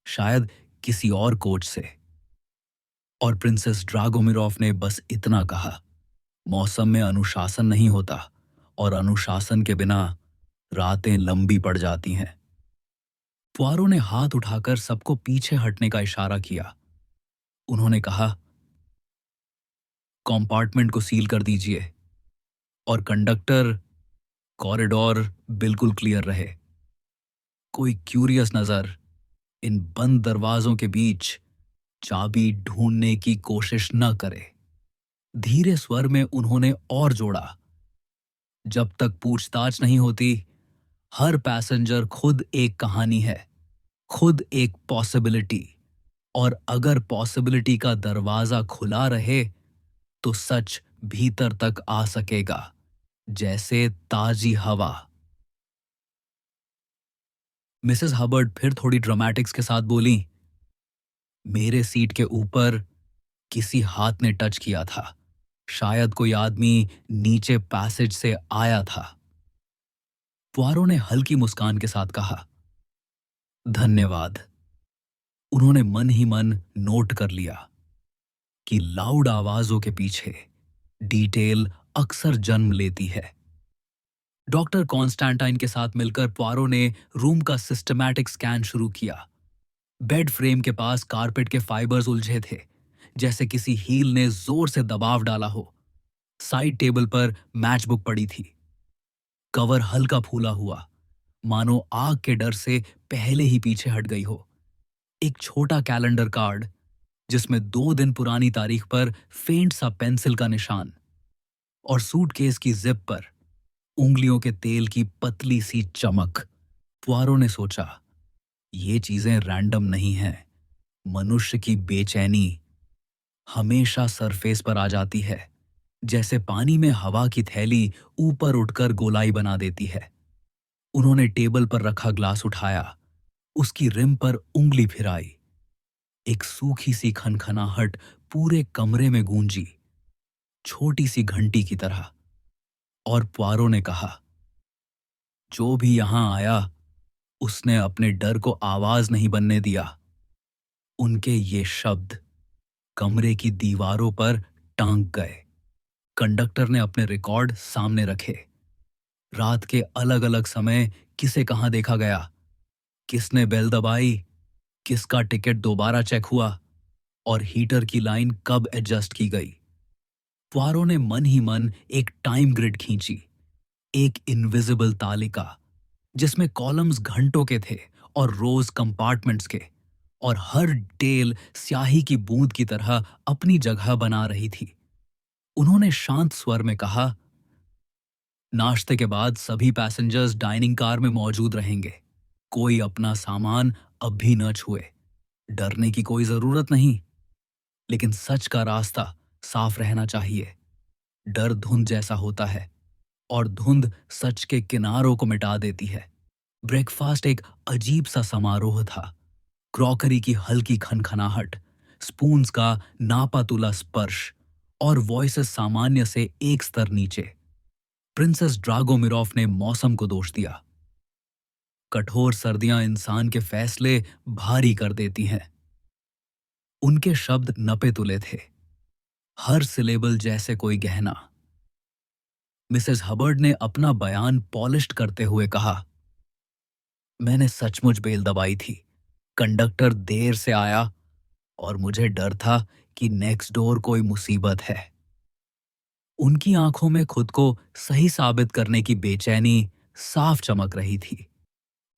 [SPEAKER 1] शायद किसी और कोच से। और प्रिंसेस ड्रागोमिरोफ ने बस इतना कहा, मौसम में अनुशासन नहीं होता, और अनुशासन के बिना रातें लंबी पड़ जाती हैं। पुआरो ने हाथ उठाकर सबको पीछे हटने का इशारा किया। उन्होंने कहा, कंपार्टमेंट को सील कर दीजिए, और कंडक्टर, कॉरिडोर बिल्कुल क्लियर रहे। कोई क्यूरियस नजर इन बंद दरवाजों के बीच चाबी ढूंढने की कोशिश न करे। धीरे स्वर में उन्होंने और जोड़ा, जब तक पूछताछ नहीं होती, हर पैसेंजर खुद एक कहानी है, खुद एक पॉसिबिलिटी। और अगर पॉसिबिलिटी का दरवाजा खुला रहे तो सच भीतर तक आ सकेगा, जैसे ताजी हवा। मिसेस हबर्ड फिर थोड़ी ड्रामेटिक्स के साथ बोली, मेरे सीट के ऊपर किसी हाथ ने टच किया था। शायद कोई आदमी नीचे पैसेज से आया था। पुआरो ने हल्की मुस्कान के साथ कहा, धन्यवाद। उन्होंने मन ही मन नोट कर लिया कि लाउड आवाजों के पीछे डिटेल अक्सर जन्म लेती है। डॉक्टर कॉन्स्टेंटाइन के साथ मिलकर पुआरो ने रूम का सिस्टमैटिक स्कैन शुरू किया। बेड फ्रेम के पास कारपेट के फाइबर्स उलझे थे, जैसे किसी हील ने जोर से दबाव डाला हो। साइड टेबल पर मैचबुक पड़ी थी, कवर हल्का फूला हुआ, मानो आग के डर से पहले ही पीछे हट गई हो। एक छोटा कैलेंडर कार्ड जिसमें 2 दिन पुरानी तारीख पर फेंट सा पेंसिल का निशान, और सूटकेस की जिप पर उंगलियों के तेल की पतली सी चमक। पुआरो ने सोचा, ये चीजें रैंडम नहीं हैं। मनुष्य की बेचैनी हमेशा सरफेस पर आ जाती है, जैसे पानी में हवा की थैली ऊपर उठकर गोलाई बना देती है। उन्होंने टेबल पर रखा ग्लास उठाया, उसकी रिम पर उंगली फिराई। एक सूखी सी खनखनाहट पूरे कमरे में गूंजी, छोटी सी घंटी की तरह। और पुआरो ने कहा, जो भी यहां आया उसने अपने डर को आवाज नहीं बनने दिया। उनके ये शब्द कमरे की दीवारों पर टांग गए। कंडक्टर ने अपने रिकॉर्ड सामने रखे। रात के अलग अलग समय किसे कहां देखा गया, किसने बेल दबाई, किसका टिकट दोबारा चेक हुआ और हीटर की लाइन कब एडजस्ट की गई। पुआरो ने मन ही मन एक टाइम ग्रिड खींची, एक इनविजिबल तालिका जिसमें कॉलम्स घंटों के थे और रोज कंपार्टमेंट्स के, और हर डिटेल स्याही की बूंद की तरह अपनी जगह बना रही थी। उन्होंने शांत स्वर में कहा, नाश्ते के बाद सभी पैसेंजर्स डाइनिंग कार में मौजूद रहेंगे। कोई अपना सामान अब भी न छुए। डरने की कोई जरूरत नहीं, लेकिन सच का रास्ता साफ रहना चाहिए। डर धुंध जैसा होता है और धुंध सच के किनारों को मिटा देती है। ब्रेकफास्ट एक अजीब सा समारोह था। क्रॉकरी की हल्की खनखनाहट, स्पून्स का नापा तुला स्पर्श और वॉइसेस सामान्य से एक स्तर नीचे। प्रिंसेस ड्रागोमिरोफ ने मौसम को दोष दिया। कठोर सर्दियां इंसान के फैसले भारी कर देती हैं। उनके शब्द नपे तुले थे, हर सिलेबल जैसे कोई गहना। मिसेस हबर्ड ने अपना बयान पॉलिश्ड करते हुए कहा, मैंने सचमुच बेल दबाई थी। कंडक्टर देर से आया और मुझे डर था कि नेक्स्ट डोर कोई मुसीबत है। उनकी आंखों में खुद को सही साबित करने की बेचैनी साफ चमक रही थी।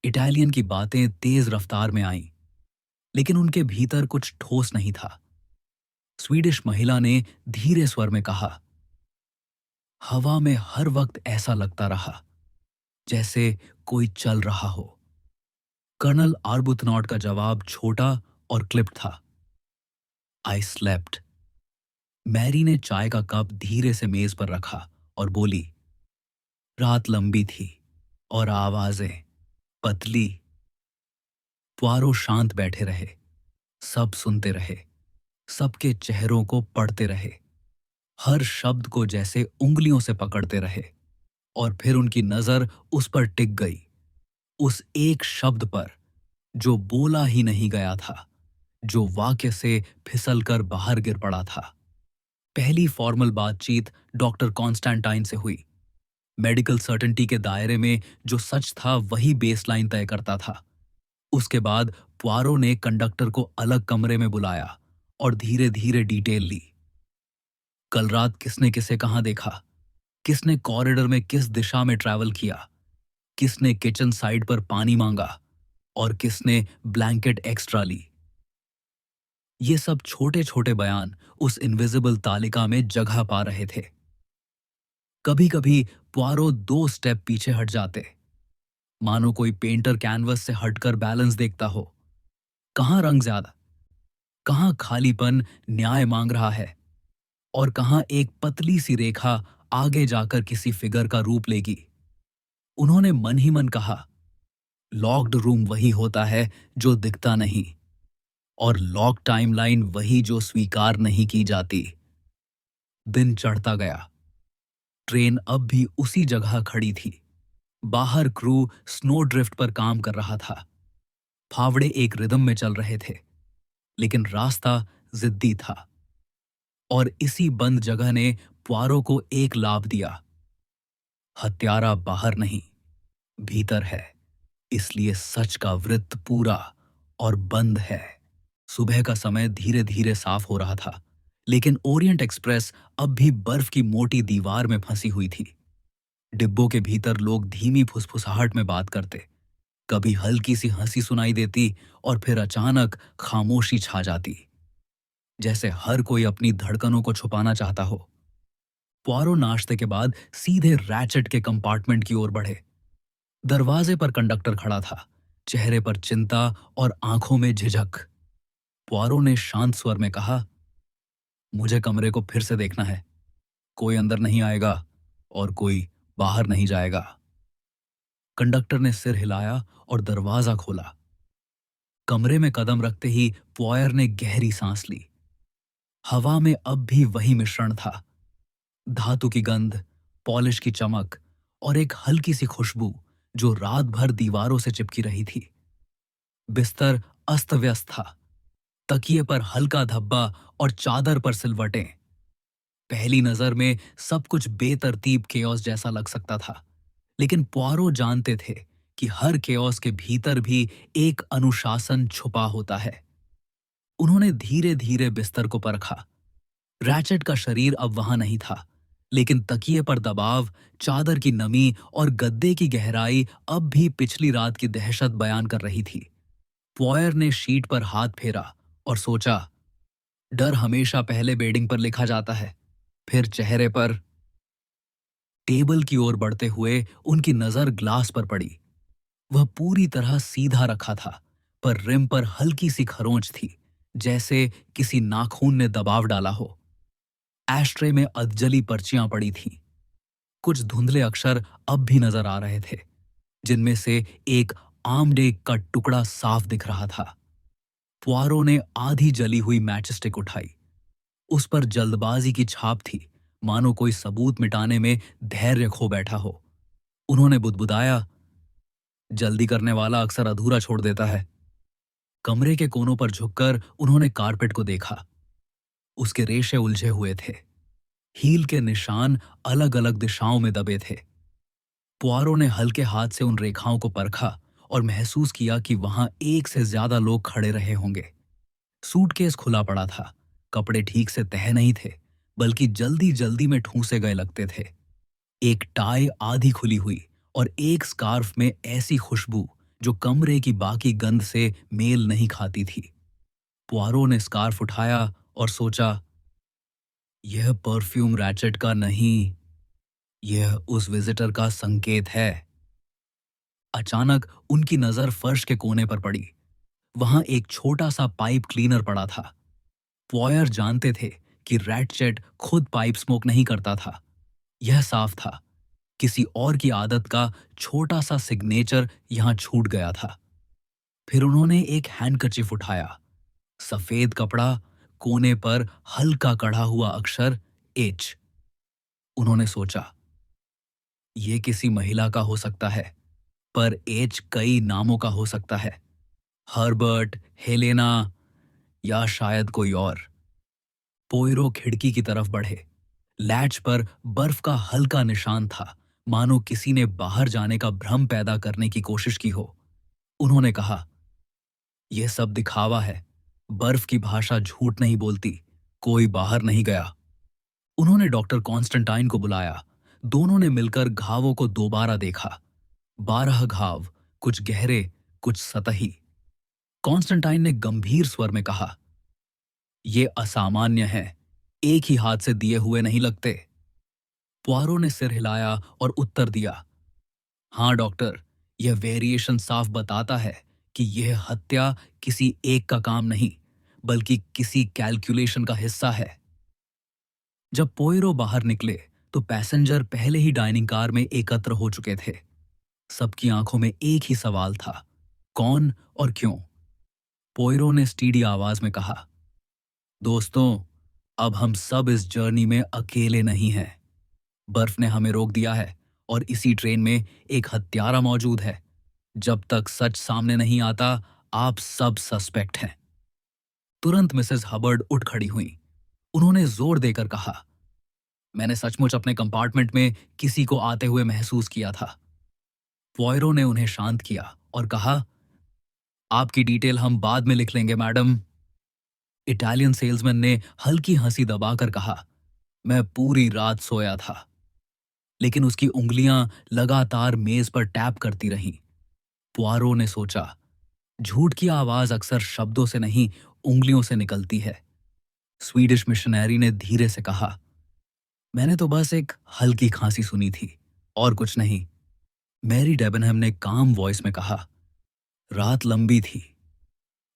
[SPEAKER 1] इटालियन की बातें तेज रफ्तार में आईं, लेकिन उनके भीतर कुछ ठोस नहीं था। स्वीडिश महिला ने धीरे स्वर में कहा, हवा में हर वक्त ऐसा लगता रहा जैसे कोई चल रहा हो। कर्नल आर्बुथनॉट का जवाब छोटा और क्लिप्ड था, आई स्लेप्ट। मैरी ने चाय का कप धीरे से मेज पर रखा और बोली, रात लंबी थी और आवाजें पतली। पुआरो शांत बैठे रहे, सब सुनते रहे, सबके चेहरों को पढ़ते रहे, हर शब्द को जैसे उंगलियों से पकड़ते रहे। और फिर उनकी नजर उस पर टिक गई, उस एक शब्द पर जो बोला ही नहीं गया था, जो वाक्य से फिसलकर बाहर गिर पड़ा था। पहली फॉर्मल बातचीत डॉक्टर कॉन्स्टेंटाइन से हुई। मेडिकल सर्टेनिटी के दायरे में जो सच था वही बेसलाइन तय करता था। उसके बाद पुआरो ने कंडक्टर को अलग कमरे में बुलाया और धीरे धीरे डिटेल ली। कल रात किसने किसे कहां देखा, किसने कॉरिडोर में किस दिशा में ट्रैवल किया, किसने किचन साइड पर पानी मांगा और किसने ब्लैंकेट एक्स्ट्रा ली। ये सब छोटे छोटे बयान उस इनविजिबल तालिका में जगह पा रहे थे। कभी कभी पुआरो 2 स्टेप पीछे हट जाते, मानो कोई पेंटर कैनवस से हटकर बैलेंस देखता हो। कहां रंग ज्यादा, कहां खालीपन न्याय मांग रहा है और कहां एक पतली सी रेखा आगे जाकर किसी फिगर का रूप लेगी। उन्होंने मन ही मन कहा, लॉक्ड रूम वही होता है जो दिखता नहीं, और लॉक टाइमलाइन वही जो स्वीकार नहीं की जाती। दिन चढ़ता गया। ट्रेन अब भी उसी जगह खड़ी थी। बाहर क्रू स्नो ड्रिफ्ट पर काम कर रहा था। फावड़े एक रिदम में चल रहे थे, लेकिन रास्ता जिद्दी था। और इसी बंद जगह ने पुआरो को एक लाभ दिया, हत्यारा बाहर नहीं, भीतर है, इसलिए सच का वृत्त पूरा और बंद है। सुबह का समय धीरे धीरे साफ हो रहा था, लेकिन ओरिएंट एक्सप्रेस अब भी बर्फ की मोटी दीवार में फंसी हुई थी। डिब्बों के भीतर लोग धीमी फुसफुसाहट में बात करते, कभी हल्की सी हंसी सुनाई देती और फिर अचानक खामोशी छा जाती, जैसे हर कोई अपनी धड़कनों को छुपाना चाहता हो। पुआरो नाश्ते के बाद सीधे रैचेट के कंपार्टमेंट की ओर बढ़े। दरवाजे पर कंडक्टर खड़ा था, चेहरे पर चिंता और आंखों में झिझक। पुआरो ने शांत स्वर में कहा, मुझे कमरे को फिर से देखना है। कोई अंदर नहीं आएगा और कोई बाहर नहीं जाएगा। कंडक्टर ने सिर हिलाया और दरवाजा खोला। कमरे में कदम रखते ही पुआयर ने गहरी सांस ली। हवा में अब भी वही मिश्रण था, धातु की गंध, पॉलिश की चमक और एक हल्की सी खुशबू जो रात भर दीवारों से चिपकी रही थी। बिस्तर अस्त व्यस्त था, तकिए पर हल्का धब्बा और चादर पर सिलवटें। पहली नजर में सब कुछ बेतरतीब केओस जैसा लग सकता था, लेकिन पुआरो जानते थे कि हर केओस के भीतर भी एक अनुशासन छुपा होता है। उन्होंने धीरे धीरे बिस्तर को परखा। रैचेट का शरीर अब वहां नहीं था, लेकिन तकिए पर दबाव, चादर की नमी और गद्दे की गहराई अब भी पिछली रात की दहशत बयान कर रही थी। पॉयर ने शीट पर हाथ फेरा और सोचा, डर हमेशा पहले बेडिंग पर लिखा जाता है, फिर चेहरे पर। टेबल की ओर बढ़ते हुए उनकी नजर ग्लास पर पड़ी। वह पूरी तरह सीधा रखा था, पर रिम पर हल्की सी खरोंच थी, जैसे किसी नाखून ने दबाव डाला हो। एस्ट्रे में अधजली पर्चियां पड़ी थीं। कुछ धुंधले अक्षर अब भी नजर आ रहे थे, जिनमें से एक आमडे का टुकड़ा साफ दिख रहा था। पुआरो ने आधी जली हुई मैचस्टिक उठाई। उस पर जल्दबाजी की छाप थी, मानो कोई सबूत मिटाने में धैर्य खो बैठा हो। उन्होंने बुदबुदाया, जल्दी करने वाला अक्सर अधूरा छोड़ देता है। कमरे के कोनों पर झुककर उन्होंने कारपेट को देखा। उसके रेशे उलझे हुए थे, हील के निशान अलग अलग दिशाओं में दबे थे। पुआरो ने हल्के हाथ से उन रेखाओं को परखा और महसूस किया कि वहां एक से ज्यादा लोग खड़े रहे होंगे। सूटकेस खुला पड़ा था, कपड़े ठीक से तह नहीं थे, बल्कि जल्दी जल्दी में ठूंसे गए लगते थे। एक टाई आधी खुली हुई और एक स्कार्फ में ऐसी खुशबू जो कमरे की बाकी गंध से मेल नहीं खाती थी। पुआरो ने स्कार्फ उठाया और सोचा, यह परफ्यूम रैचेट का नहीं, यह उस विजिटर का संकेत है। अचानक उनकी नजर फर्श के कोने पर पड़ी। वहां एक छोटा सा पाइप क्लीनर पड़ा था। पॉयर जानते थे कि रैटचेट खुद पाइप स्मोक नहीं करता था। यह साफ था, किसी और की आदत का छोटा सा सिग्नेचर यहां छूट गया था। फिर उन्होंने एक हैंडकरचीफ उठाया। सफेद कपड़ा, कोने पर हल्का कढ़ा हुआ अक्षर एच। उन्होंने सोचा, यह किसी महिला का हो सकता है, पर एच कई नामों का हो सकता है। हर्बर्ट, हेलेना या शायद कोई और। पोयरो खिड़की की तरफ बढ़े। लैच पर बर्फ का हल्का निशान था, मानो किसी ने बाहर जाने का भ्रम पैदा करने की कोशिश की हो। उन्होंने कहा, यह सब दिखावा है। बर्फ की भाषा झूठ नहीं बोलती। कोई बाहर नहीं गया। उन्होंने डॉक्टर कॉन्स्टेंटाइन को बुलाया। दोनों ने मिलकर घावों को दोबारा देखा। 12 घाव, कुछ गहरे, कुछ सतही। कॉन्स्टेंटाइन ने गंभीर स्वर में कहा, ये असामान्य है, एक ही हाथ से दिए हुए नहीं लगते। पुआरो ने सिर हिलाया और उत्तर दिया, हां डॉक्टर, यह वेरिएशन साफ बताता है कि यह हत्या किसी एक का काम नहीं, बल्कि किसी कैलकुलेशन का हिस्सा है। जब पोयरो बाहर निकले तो पैसेंजर पहले ही डाइनिंग कार में एकत्र हो चुके थे। सबकी आंखों में एक ही सवाल था, कौन और क्यों। पोयरो ने स्टीडी आवाज में कहा, दोस्तों, अब हम सब इस जर्नी में अकेले नहीं हैं। बर्फ ने हमें रोक दिया है और इसी ट्रेन में एक हत्यारा मौजूद है। जब तक सच सामने नहीं आता, आप सब सस्पेक्ट हैं। तुरंत मिसेस हबर्ड उठ खड़ी हुई। उन्होंने जोर देकर कहा, मैंने सचमुच अपने कंपार्टमेंट में किसी को आते हुए महसूस किया था। पॉयरो ने उन्हें शांत किया और कहा, आपकी डिटेल हम बाद में लिख लेंगे मैडम। इटालियन सेल्समैन ने हल्की हंसी दबाकर कहा, मैं पूरी रात सोया था। लेकिन उसकी उंगलियां लगातार मेज पर टैप करती रहीं। पुआरो ने सोचा, झूठ की आवाज अक्सर शब्दों से नहीं, उंगलियों से निकलती है। स्वीडिश मिशनरी ने धीरे से कहा, मैंने तो बस एक हल्की खांसी सुनी थी और कुछ नहीं। मैरी डेबनहम ने काम वॉइस में कहा, रात लंबी थी,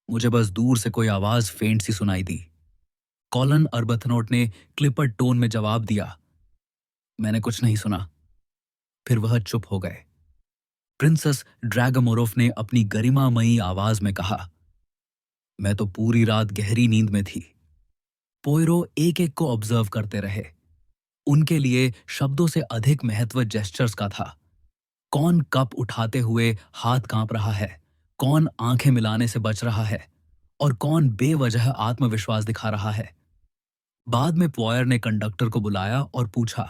[SPEAKER 1] मुझे बस दूर से कोई आवाज फेंट सी सुनाई दी। कॉलन अर्बथनोट ने क्लिपर्ड टोन में जवाब दिया, मैंने कुछ नहीं सुना। फिर वह चुप हो गए। प्रिंसेस ड्रैगमोरोफ ने अपनी गरिमामयी आवाज में कहा, मैं तो पूरी रात गहरी नींद में थी। पोयरो एक एक को ऑब्जर्व करते रहे। उनके लिए शब्दों से अधिक महत्व जेस्चर्स का था। कौन कप उठाते हुए हाथ कांप रहा है, कौन आंखें मिलाने से बच रहा है और कौन बेवजह आत्मविश्वास दिखा रहा है। बाद में पॉयर ने कंडक्टर को बुलाया और पूछा,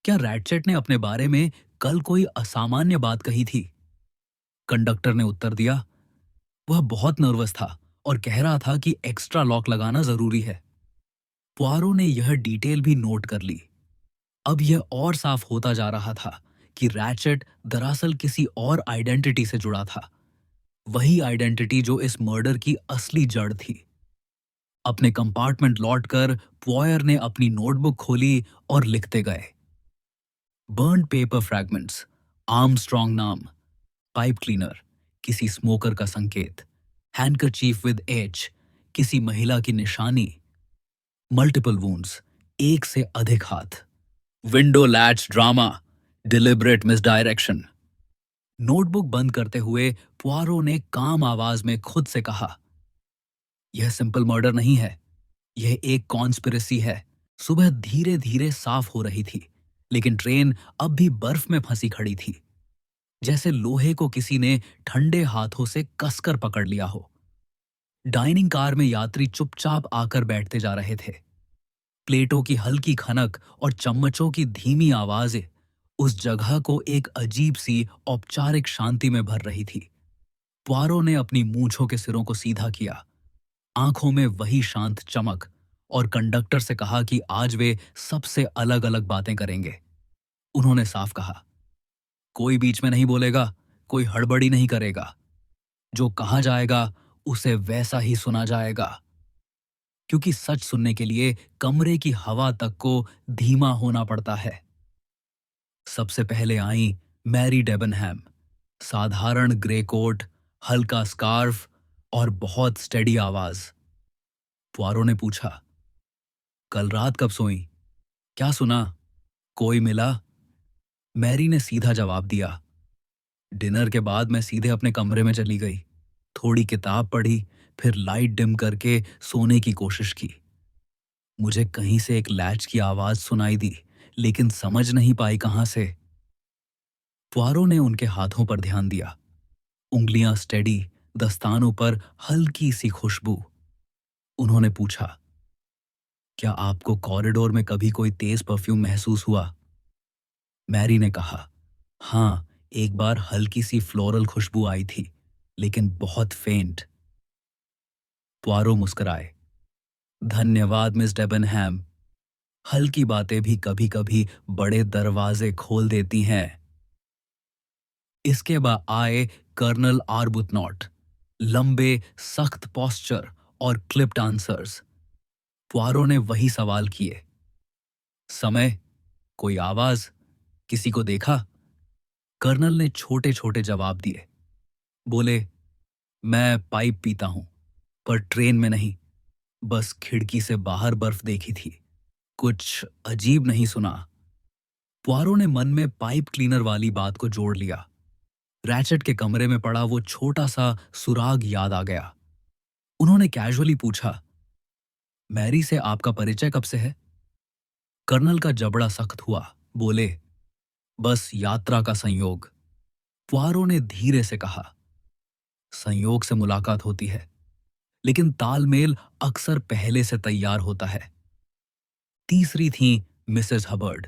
[SPEAKER 1] क्या रैटचेट ने अपने बारे में कल कोई असामान्य बात कही थी? कंडक्टर ने उत्तर दिया, वह बहुत नर्वस था और कह रहा था कि एक्स्ट्रा लॉक लगाना जरूरी है। पुआरो ने यह डिटेल भी नोट कर ली। अब यह और साफ होता जा रहा था कि रैचेट दरअसल किसी और आइडेंटिटी से जुड़ा था, वही आइडेंटिटी जो इस मर्डर की असली जड़ थी। अपने कंपार्टमेंट लौटकर पॉयर ने अपनी नोटबुक खोली और लिखते गए, बर्न पेपर फ्रैगमेंट्स, आर्मस्ट्रॉन्ग नाम, पाइप क्लीनर, किसी स्मोकर का संकेत, हैंडकरचीफ विद एच, किसी महिला की निशानी, मल्टीपल वुंड्स, एक से अधिक हाथ, window latch drama, deliberate misdirection. Notebook बंद करते हुए पुआरो ने काम आवाज में खुद से कहा, यह सिंपल मर्डर नहीं है, यह एक कॉन्स्पिरेसी है। सुबह धीरे धीरे साफ हो रही थी, लेकिन ट्रेन अब भी बर्फ में फंसी खड़ी थी, जैसे लोहे को किसी ने ठंडे हाथों से कसकर पकड़ लिया हो। डाइनिंग कार में यात्री चुपचाप आकर बैठते जा रहे थे। प्लेटों की हल्की खनक और चम्मचों की धीमी आवाजें उस जगह को एक अजीब सी औपचारिक शांति में भर रही थी। पुआरो ने अपनी मूंछों के सिरों को सीधा किया, आंखों में वही शांत चमक, और कंडक्टर से कहा कि आज वे सबसे अलग अलग बातें करेंगे। उन्होंने साफ कहा, कोई बीच में नहीं बोलेगा, कोई हड़बड़ी नहीं करेगा। जो कहा जाएगा उसे वैसा ही सुना जाएगा, क्योंकि सच सुनने के लिए कमरे की हवा तक को धीमा होना पड़ता है। सबसे पहले आई मैरी डेबनहैम, साधारण ग्रे कोट, हल्का स्कार्फ और बहुत स्टेडी आवाज। पुआरो ने पूछा, कल रात कब सोई? क्या सुना? कोई मिला? मैरी ने सीधा जवाब दिया, डिनर के बाद मैं सीधे अपने कमरे में चली गई, थोड़ी किताब पढ़ी, फिर लाइट डिम करके सोने की कोशिश की। मुझे कहीं से एक लैच की आवाज सुनाई दी, लेकिन समझ नहीं पाई कहां से। पुआरो ने उनके हाथों पर ध्यान दिया, उंगलियां स्टेडी, दस्तानों पर हल्की सी खुशबू। उन्होंने पूछा, क्या आपको कॉरिडोर में कभी कोई तेज परफ्यूम महसूस हुआ? मैरी ने कहा, हाँ, एक बार हल्की सी फ्लोरल खुशबू आई थी, लेकिन बहुत फेंट। पुआरो मुस्कुराए, धन्यवाद मिस डेबनहैम, हल्की बातें भी कभी कभी बड़े दरवाजे खोल देती हैं। इसके बाद आए कर्नल आर्बुथनॉट, लंबे सख्त पोस्चर और क्लिप्ड आंसर्स। पुआरो ने वही सवाल किए, समय, कोई आवाज, किसी को देखा? कर्नल ने छोटे छोटे जवाब दिए। बोले, मैं पाइप पीता हूं, पर ट्रेन में नहीं, बस खिड़की से बाहर बर्फ देखी थी, कुछ अजीब नहीं सुना। पुआरो ने मन में पाइप क्लीनर वाली बात को जोड़ लिया। रैचेट के कमरे में पड़ा वो छोटा सा सुराग याद आ गया। उन्होंने कैजुअली पूछा, मैरी से आपका परिचय कब से है? कर्नल का जबड़ा सख्त हुआ। बोले, बस यात्रा का संयोग। पुआरो ने धीरे से कहा, संयोग से मुलाकात होती है, लेकिन तालमेल अक्सर पहले से तैयार होता है। तीसरी थी मिसेस हबर्ड।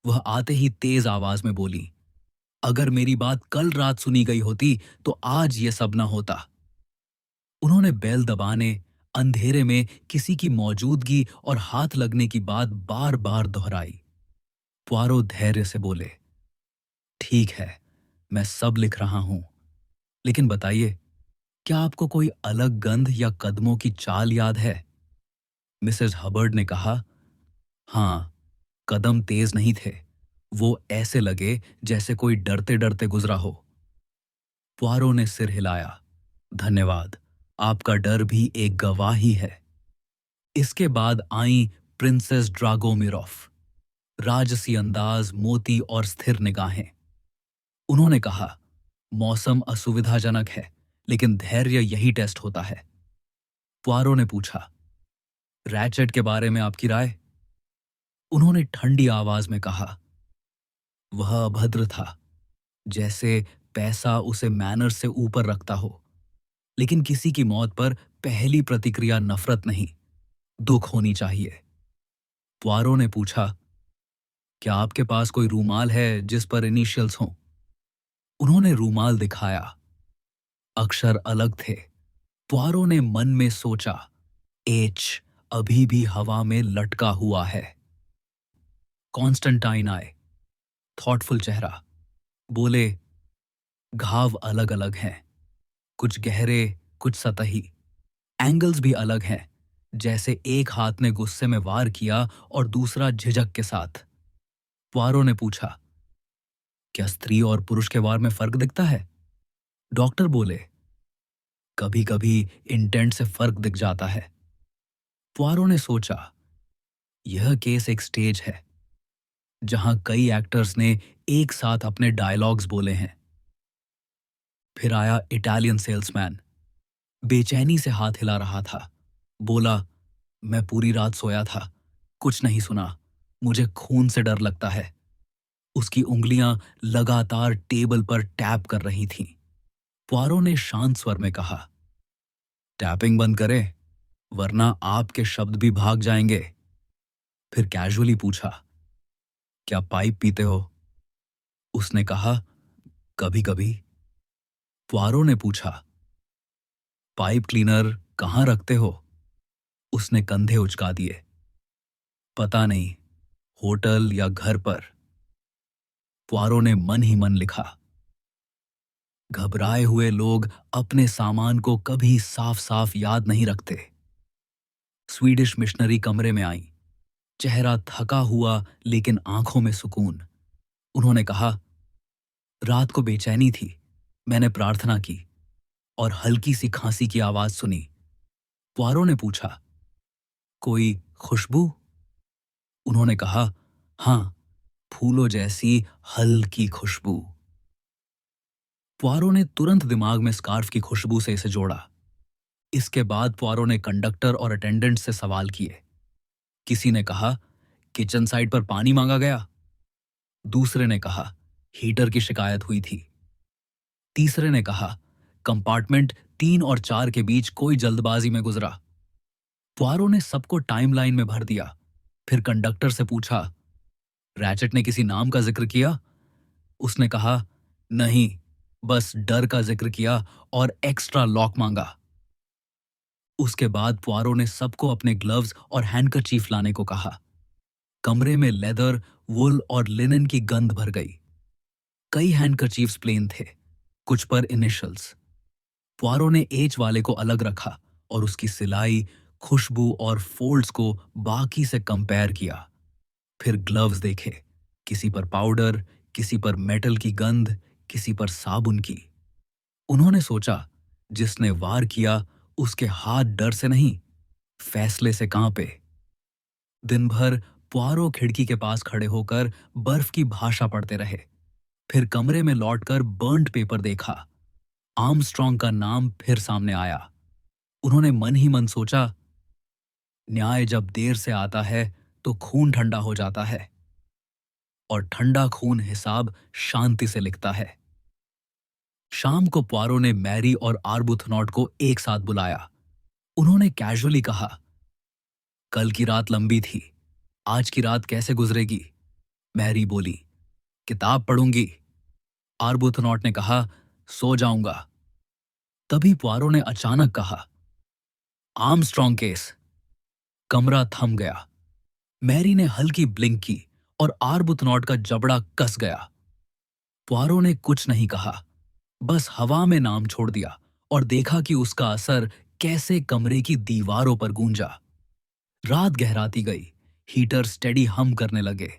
[SPEAKER 1] वह आते ही तेज आवाज में बोली, अगर मेरी बात कल रात सुनी गई होती तो आज ये सब न होता। उन्होंने बेल दबाने, अंधेरे में किसी की मौजूदगी और हाथ लगने की बात बार बार दोहराई। पुआरो धैर्य से बोले, ठीक है, मैं सब लिख रहा हूं, लेकिन बताइए, क्या आपको कोई अलग गंध या कदमों की चाल याद है? मिसेस हबर्ड ने कहा, हाँ, कदम तेज नहीं थे, वो ऐसे लगे जैसे कोई डरते डरते गुजरा हो। पुआरो ने सिर हिलाया, धन्यवाद, आपका डर भी एक गवाही है। इसके बाद आई प्रिंसेस ड्रागोमिरोफ, राजसी अंदाज, मोती और स्थिर निगाहें। उन्होंने कहा, मौसम असुविधाजनक है, लेकिन धैर्य यही टेस्ट होता है। पुआरो ने पूछा, रैचेट के बारे में आपकी राय? उन्होंने ठंडी आवाज में कहा, वह अभद्र था, जैसे पैसा उसे मैनर्स से ऊपर रखता हो। लेकिन किसी की मौत पर पहली प्रतिक्रिया नफरत नहीं, दुख होनी चाहिए। पुआरो ने पूछा, क्या आपके पास कोई रूमाल है जिस पर इनिशियल्स हों? उन्होंने रूमाल दिखाया। अक्षर अलग थे। पुआरो ने मन में सोचा, एच अभी भी हवा में लटका हुआ है। कॉन्स्टेंटाइन आए, थॉटफुल चेहरा। बोले, घाव अलग अलग हैं, कुछ गहरे, कुछ सतही। एंगल्स भी अलग हैं, जैसे एक हाथ ने गुस्से में वार किया और दूसरा झिझक के साथ। पुआरो ने पूछा, क्या स्त्री और पुरुष के वार में फर्क दिखता है? डॉक्टर बोले, कभी कभी इंटेंट से फर्क दिख जाता है। पुआरो ने सोचा, यह केस एक स्टेज है जहां कई एक्टर्स ने एक साथ अपने डायलॉग्स बोले हैं। फिर आया इटालियन सेल्समैन, बेचैनी से हाथ हिला रहा था। बोला, मैं पूरी रात सोया था, कुछ नहीं सुना, मुझे खून से डर लगता है। उसकी उंगलियां लगातार टेबल पर टैप कर रही थीं। पुआरो ने शांत स्वर में कहा, टैपिंग बंद करें, वरना आपके शब्द भी भाग जाएंगे। फिर कैजुअली पूछा, क्या पाइप पीते हो? उसने कहा, कभी कभी। पुआरो ने पूछा, पाइप क्लीनर कहाँ रखते हो? उसने कंधे उचका दिए। पता नहीं, होटल या घर पर। पुआरो ने मन ही मन लिखा। घबराए हुए लोग अपने सामान को कभी साफ साफ याद नहीं रखते। स्वीडिश मिशनरी कमरे में आई, चेहरा थका हुआ लेकिन आंखों में सुकून। उन्होंने कहा, रात को बेचैनी थी, मैंने प्रार्थना की और हल्की सी खांसी की आवाज सुनी। पुआरो ने पूछा, कोई खुशबू? उन्होंने कहा, हां, फूलों जैसी हल्की खुशबू। पुआरो ने तुरंत दिमाग में स्कार्फ की खुशबू से इसे जोड़ा। इसके बाद पुआरो ने कंडक्टर और अटेंडेंट से सवाल किए। किसी ने कहा, किचन साइड पर पानी मांगा गया। दूसरे ने कहा, हीटर की शिकायत हुई थी। तीसरे ने कहा, कंपार्टमेंट 3 और 4 के बीच कोई जल्दबाजी में गुजरा। पुआरो ने सबको टाइमलाइन में भर दिया। फिर कंडक्टर से पूछा, रैचेट ने किसी नाम का जिक्र किया? उसने कहा, नहीं, बस डर का जिक्र किया और एक्स्ट्रा लॉक मांगा। उसके बाद पुआरो ने सबको अपने ग्लव्स और हैंडकरचीफ लाने को कहा। कमरे में लेदर, वुल और लिनन की गंध भर गई। कई हैंडकरचीफ्स प्लेन थे, कुछ पर इनिशियल्स। पुआरो ने एच वाले को अलग रखा और उसकी सिलाई, खुशबू और फोल्ड्स को बाकी से कंपेयर किया। फिर ग्लव्स देखे, किसी पर पाउडर, किसी पर मेटल की गंध, किसी पर साबुन की। उन्होंने सोचा, जिसने वार किया उसके हाथ डर से नहीं, फैसले से कांपे। दिन भर पुआरो खिड़की के पास खड़े होकर बर्फ की भाषा पढ़ते रहे। फिर कमरे में लौटकर बर्न्ड पेपर देखा। आर्मस्ट्रॉन्ग का नाम फिर सामने आया। उन्होंने मन ही मन सोचा, न्याय जब देर से आता है तो खून ठंडा हो जाता है, और ठंडा खून हिसाब शांति से लिखता है। शाम को पुआरो ने मैरी और आर्बुथनॉट को एक साथ बुलाया। उन्होंने कैजुअली कहा, कल की रात लंबी थी, आज की रात कैसे गुजरेगी? मैरी बोली, किताब पढ़ूंगी। आर्बुथनॉट ने कहा, सो जाऊंगा। तभी पुआरो ने अचानक कहा, आर्मस्ट्रॉन्ग केस। कमरा थम गया। मैरी ने हल्की ब्लिंक की और आर्बुथनॉट का जबड़ा कस गया। पुआरो ने कुछ नहीं कहा, बस हवा में नाम छोड़ दिया और देखा कि उसका असर कैसे कमरे की दीवारों पर गूंजा। रात गहराती गई, हीटर स्टेडी हम करने लगे।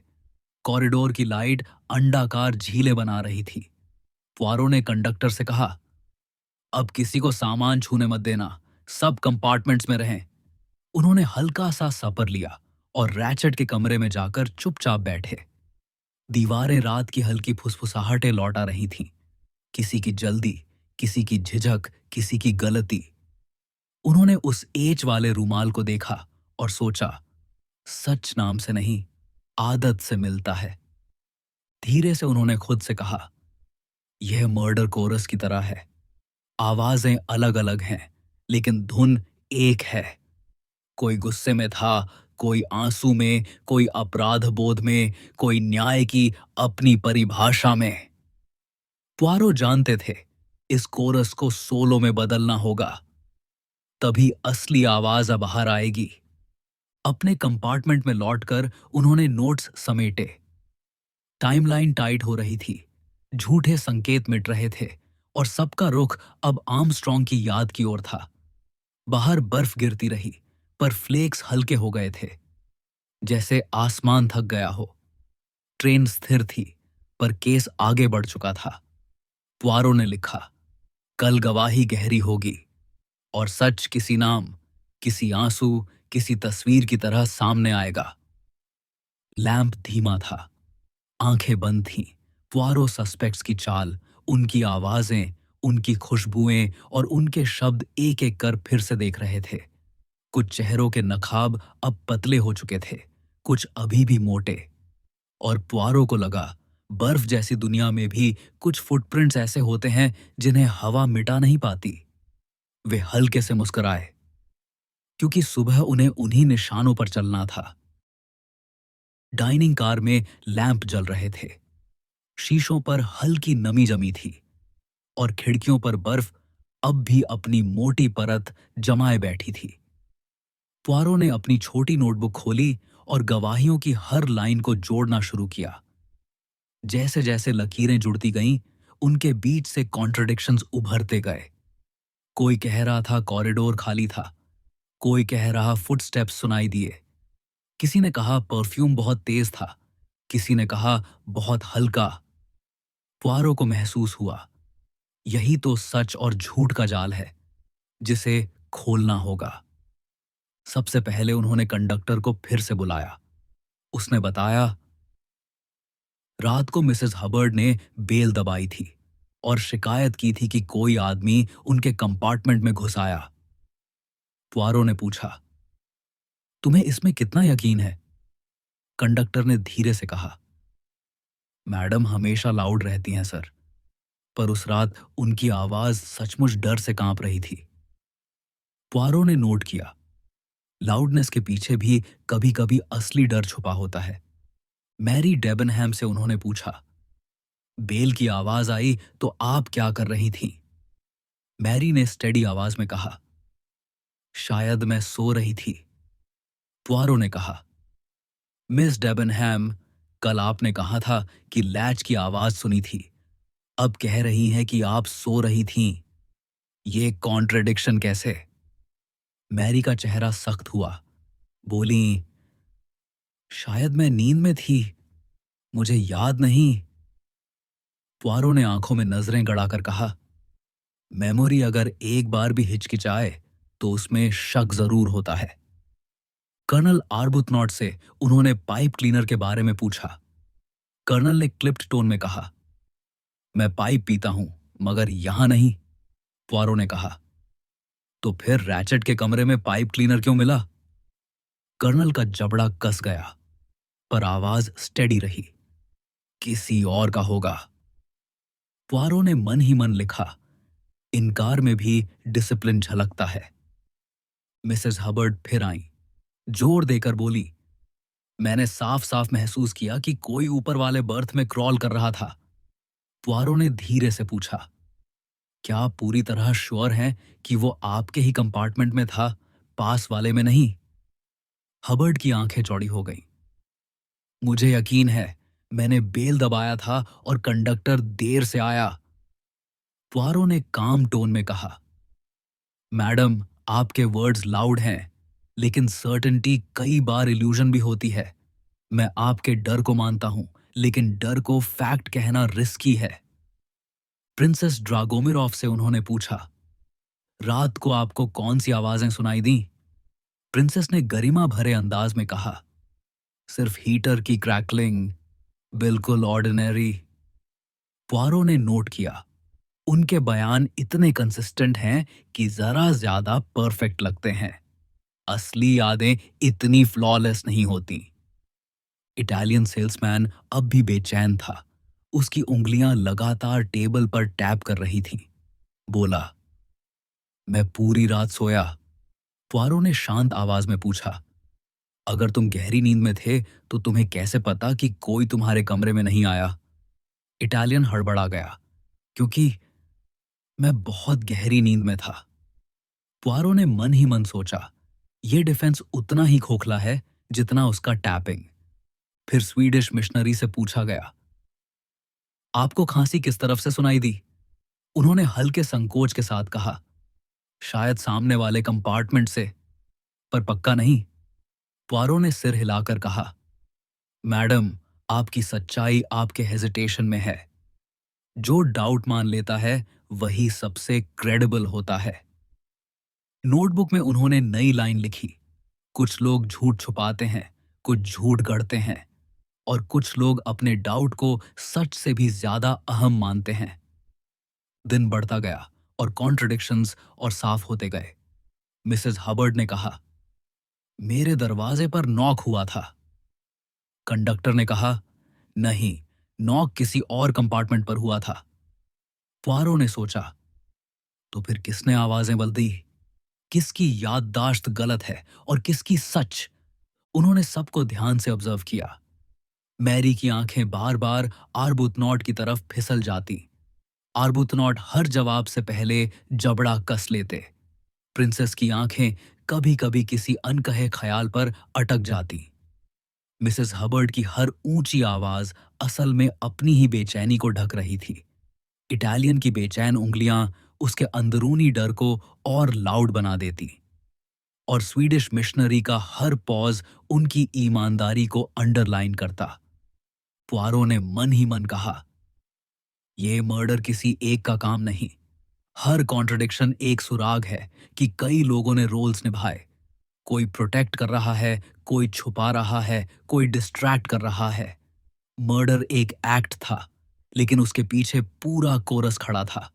[SPEAKER 1] कॉरिडोर की लाइट अंडाकार झीलें बना रही थी। पुआरो ने कंडक्टर से कहा, अब किसी को सामान छूने मत देना, सब कंपार्टमेंट्स में रहें। उन्होंने हल्का सा सपर लिया और रैचेट के कमरे में जाकर चुपचाप बैठे। दीवारें रात की हल्की फुसफुसाहटें लौटा रही थीं, किसी की जल्दी, किसी की झिझक, किसी की गलती। उन्होंने उस एच वाले रूमाल को देखा और सोचा, सच नाम से नहीं, आदत से मिलता है। धीरे से उन्होंने खुद से कहा, यह मर्डर कोरस की तरह है। आवाजें अलग अलग हैं, लेकिन धुन एक है। कोई गुस्से में था, कोई आंसू में, कोई अपराध बोध में, कोई न्याय की अपनी परिभाषा में। पुआरो जानते थे, इस कोरस को सोलो में बदलना होगा, तभी असली आवाज अब बाहर आएगी। अपने कंपार्टमेंट में लौटकर उन्होंने नोट्स समेटे। टाइमलाइन टाइट हो रही थी, झूठे संकेत मिट रहे थे, और सबका रुख अब आर्मस्ट्रॉन्ग की याद की ओर था। बाहर बर्फ गिरती रही, पर फ्लेक्स हल्के हो गए थे, जैसे आसमान थक गया हो। ट्रेन स्थिर थी, पर केस आगे बढ़ चुका था। पुआरो ने लिखा, कल गवाही गहरी होगी, और सच किसी नाम, किसी आंसू, किसी तस्वीर की तरह सामने आएगा। लैंप धीमा था, आंखें बंद थीं। पुआरो सस्पेक्ट्स की चाल, उनकी आवाजें, उनकी खुशबुएं और उनके शब्द एक एक कर फिर से देख रहे थे। कुछ चेहरों के नखाब अब पतले हो चुके थे, कुछ अभी भी मोटे। और पुआरो को लगा, बर्फ जैसी दुनिया में भी कुछ फुटप्रिंट्स ऐसे होते हैं जिन्हें हवा मिटा नहीं पाती। वे हल्के से मुस्कुराए, क्योंकि सुबह उन्हें उन्हीं निशानों पर चलना था। डाइनिंग कार में लैंप जल रहे थे, शीशों पर हल्की नमी जमी थी, और खिड़कियों पर बर्फ अब भी अपनी मोटी परत जमाए बैठी थी। पुआरो ने अपनी छोटी नोटबुक खोली और गवाहियों की हर लाइन को जोड़ना शुरू किया। जैसे जैसे लकीरें जुड़ती गईं, उनके बीच से कॉन्ट्रडिक्शंस उभरते गए। कोई कह रहा था कॉरिडोर खाली था, कोई कह रहा फुटस्टेप्स सुनाई दिए। किसी ने कहा परफ्यूम बहुत तेज था, किसी ने कहा बहुत हल्का। पुआरो को महसूस हुआ, यही तो सच और झूठ का जाल है, जिसे खोलना होगा। सबसे पहले उन्होंने कंडक्टर को फिर से बुलाया। उसने बताया, रात को मिसेस हबर्ड ने बेल दबाई थी और शिकायत की थी कि कोई आदमी उनके कंपार्टमेंट में घुस आया। पुआरो ने पूछा, तुम्हें इसमें कितना यकीन है? कंडक्टर ने धीरे से कहा, मैडम हमेशा लाउड रहती हैं सर, पर उस रात उनकी आवाज सचमुच डर से कांप रही थी। पुआरो ने नोट किया, लाउडनेस के पीछे भी कभी कभी असली डर छुपा होता है। मैरी डेबनहैम से उन्होंने पूछा, बेल की आवाज आई तो आप क्या कर रही थीं? मैरी ने स्टेडी आवाज में कहा, शायद मैं सो रही थी। पुआरो ने कहा, मिस डेबनहैम, कल आपने कहा था कि लैच की आवाज सुनी थी, अब कह रही हैं कि आप सो रही थीं। ये कॉन्ट्रडिक्शन कैसे? मैरी का चेहरा सख्त हुआ, बोली, शायद मैं नींद में थी, मुझे याद नहीं। पुआरो ने आंखों में नजरें गड़ाकर कहा, मेमोरी अगर एक बार भी हिचकिचाए तो उसमें शक जरूर होता है। कर्नल आर्बुथनॉट से उन्होंने पाइप क्लीनर के बारे में पूछा। कर्नल ने क्लिप्ड टोन में कहा, मैं पाइप पीता हूं, मगर यहां नहीं। पुआरो ने कहा, तो फिर रैचेट के कमरे में पाइप क्लीनर क्यों मिला? कर्नल का जबड़ा कस गया, पर आवाज स्टेडी रही, किसी और का होगा। पुआरो ने मन ही मन लिखा, इनकार में भी डिसिप्लिन झलकता है। मिसेस हबर्ड फिर आई, जोर देकर बोली, मैंने साफ साफ महसूस किया कि कोई ऊपर वाले बर्थ में क्रॉल कर रहा था। पुआरो ने धीरे से पूछा, क्या आप पूरी तरह श्योर हैं कि वो आपके ही कंपार्टमेंट में था, पास वाले में नहीं? हबर्ड की आंखें चौड़ी हो गईं। मुझे यकीन है, मैंने बेल दबाया था और कंडक्टर देर से आया। पुआरो ने काम टोन में कहा, मैडम आपके वर्ड्स लाउड हैं, लेकिन सर्टेनिटी कई बार इल्यूजन भी होती है। मैं आपके डर को मानता हूं, लेकिन डर को फैक्ट कहना रिस्की है। प्रिंसेस ड्रागोमिरॉफ से उन्होंने पूछा, रात को आपको कौन सी आवाजें सुनाई दी? प्रिंसेस ने गरिमा भरे अंदाज में कहा, सिर्फ हीटर की क्रैकलिंग, बिल्कुल ऑर्डिनरी। पुआरो ने नोट किया, उनके बयान इतने कंसिस्टेंट हैं कि जरा ज्यादा परफेक्ट लगते हैं। असली यादें इतनी फ्लॉलेस नहीं होती। इटालियन सेल्समैन अब भी बेचैन था। उसकी उंगलियां लगातार टेबल पर टैप कर रही थीं। बोला, मैं पूरी रात सोया। पुआरो ने शांत आवाज में पूछा, अगर तुम गहरी नींद में थे तो तुम्हें कैसे पता कि कोई तुम्हारे कमरे में नहीं आया? इटालियन हड़बड़ा गया, क्योंकि मैं बहुत गहरी नींद में था। पुआरो ने मन ही मन सोचा, यह डिफेंस उतना ही खोखला है जितना उसका टैपिंग। फिर स्वीडिश मिशनरी से पूछा गया, आपको खांसी किस तरफ से सुनाई दी? उन्होंने हल्के संकोच के साथ कहा, शायद सामने वाले कंपार्टमेंट से, पर पक्का नहीं। पुआरो ने सिर हिलाकर कहा, मैडम, आपकी सच्चाई आपके हेजिटेशन में है। जो डाउट मान लेता है वही सबसे क्रेडिबल होता है। नोटबुक में उन्होंने नई लाइन लिखी, कुछ लोग झूठ छुपाते हैं, कुछ झूठ गढ़ते हैं, और कुछ लोग अपने डाउट को सच से भी ज्यादा अहम मानते हैं। दिन बढ़ता गया और कॉन्ट्रडिक्शंस और साफ होते गए। मिसेस हबर्ड ने कहा, मेरे दरवाजे पर नॉक हुआ था। कंडक्टर ने कहा, नहीं, नॉक किसी और कंपार्टमेंट पर हुआ था। पुआरो ने सोचा, तो फिर किसने आवाजें बदली? किसकी याददाश्त गलत है और किसकी सच? उन्होंने सबको ध्यान से ऑब्जर्व किया। मैरी की आंखें बार बार आर्बुथनॉट की तरफ फिसल जाती। आर्बुथनॉट हर जवाब से पहले जबड़ा कस लेते। प्रिंसेस की आंखें कभी कभी किसी अनकहे ख्याल पर अटक जाती। मिसेस हबर्ड की हर ऊंची आवाज असल में अपनी ही बेचैनी को ढक रही थी। इटालियन की बेचैन उंगलियां उसके अंदरूनी डर को और लाउड बना देती, और स्वीडिश मिशनरी का हर पॉज उनकी ईमानदारी को अंडरलाइन करता। पुआरो ने मन ही मन कहा, यह मर्डर किसी एक का काम नहीं। हर कॉन्ट्रडिक्शन एक सुराग है कि कई लोगों ने रोल्स निभाए। कोई प्रोटेक्ट कर रहा है, कोई छुपा रहा है, कोई डिस्ट्रैक्ट कर रहा है। मर्डर एक एक्ट था, लेकिन उसके पीछे पूरा कोरस खड़ा था।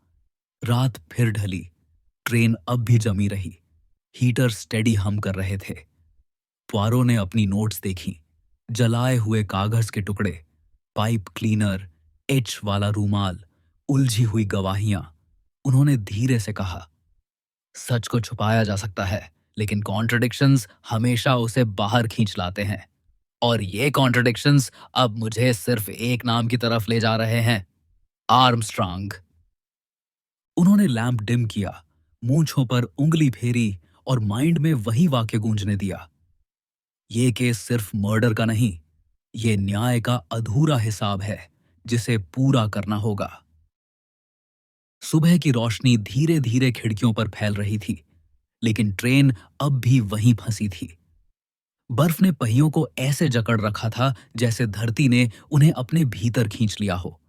[SPEAKER 1] रात फिर ढली। ट्रेन अब भी जमी रही। हीटर स्टेडी हम कर रहे थे। पुआरो ने अपनी नोट्स देखी, जलाए हुए कागज के टुकड़े, पाइप क्लीनर, एच वाला रूमाल, उलझी हुई गवाहियां। उन्होंने धीरे से कहा, सच को छुपाया जा सकता है, लेकिन कॉन्ट्रडिक्शंस हमेशा उसे बाहर खींच लाते हैं। और ये कॉन्ट्रडिक्शंस अब मुझे सिर्फ एक नाम की तरफ ले जा रहे हैं, आर्मस्ट्रांग। उन्होंने लैंप डिम किया, मूंछों पर उंगली फेरी और माइंड में वही वाक्य गूंजने दिया, ये केस सिर्फ मर्डर का नहीं, ये न्याय का अधूरा हिसाब है जिसे पूरा करना होगा। सुबह की रोशनी धीरे धीरे खिड़कियों पर फैल रही थी, लेकिन ट्रेन अब भी वहीं फंसी थी। बर्फ ने पहियों को ऐसे जकड़ रखा था जैसे धरती ने उन्हें अपने भीतर खींच लिया हो।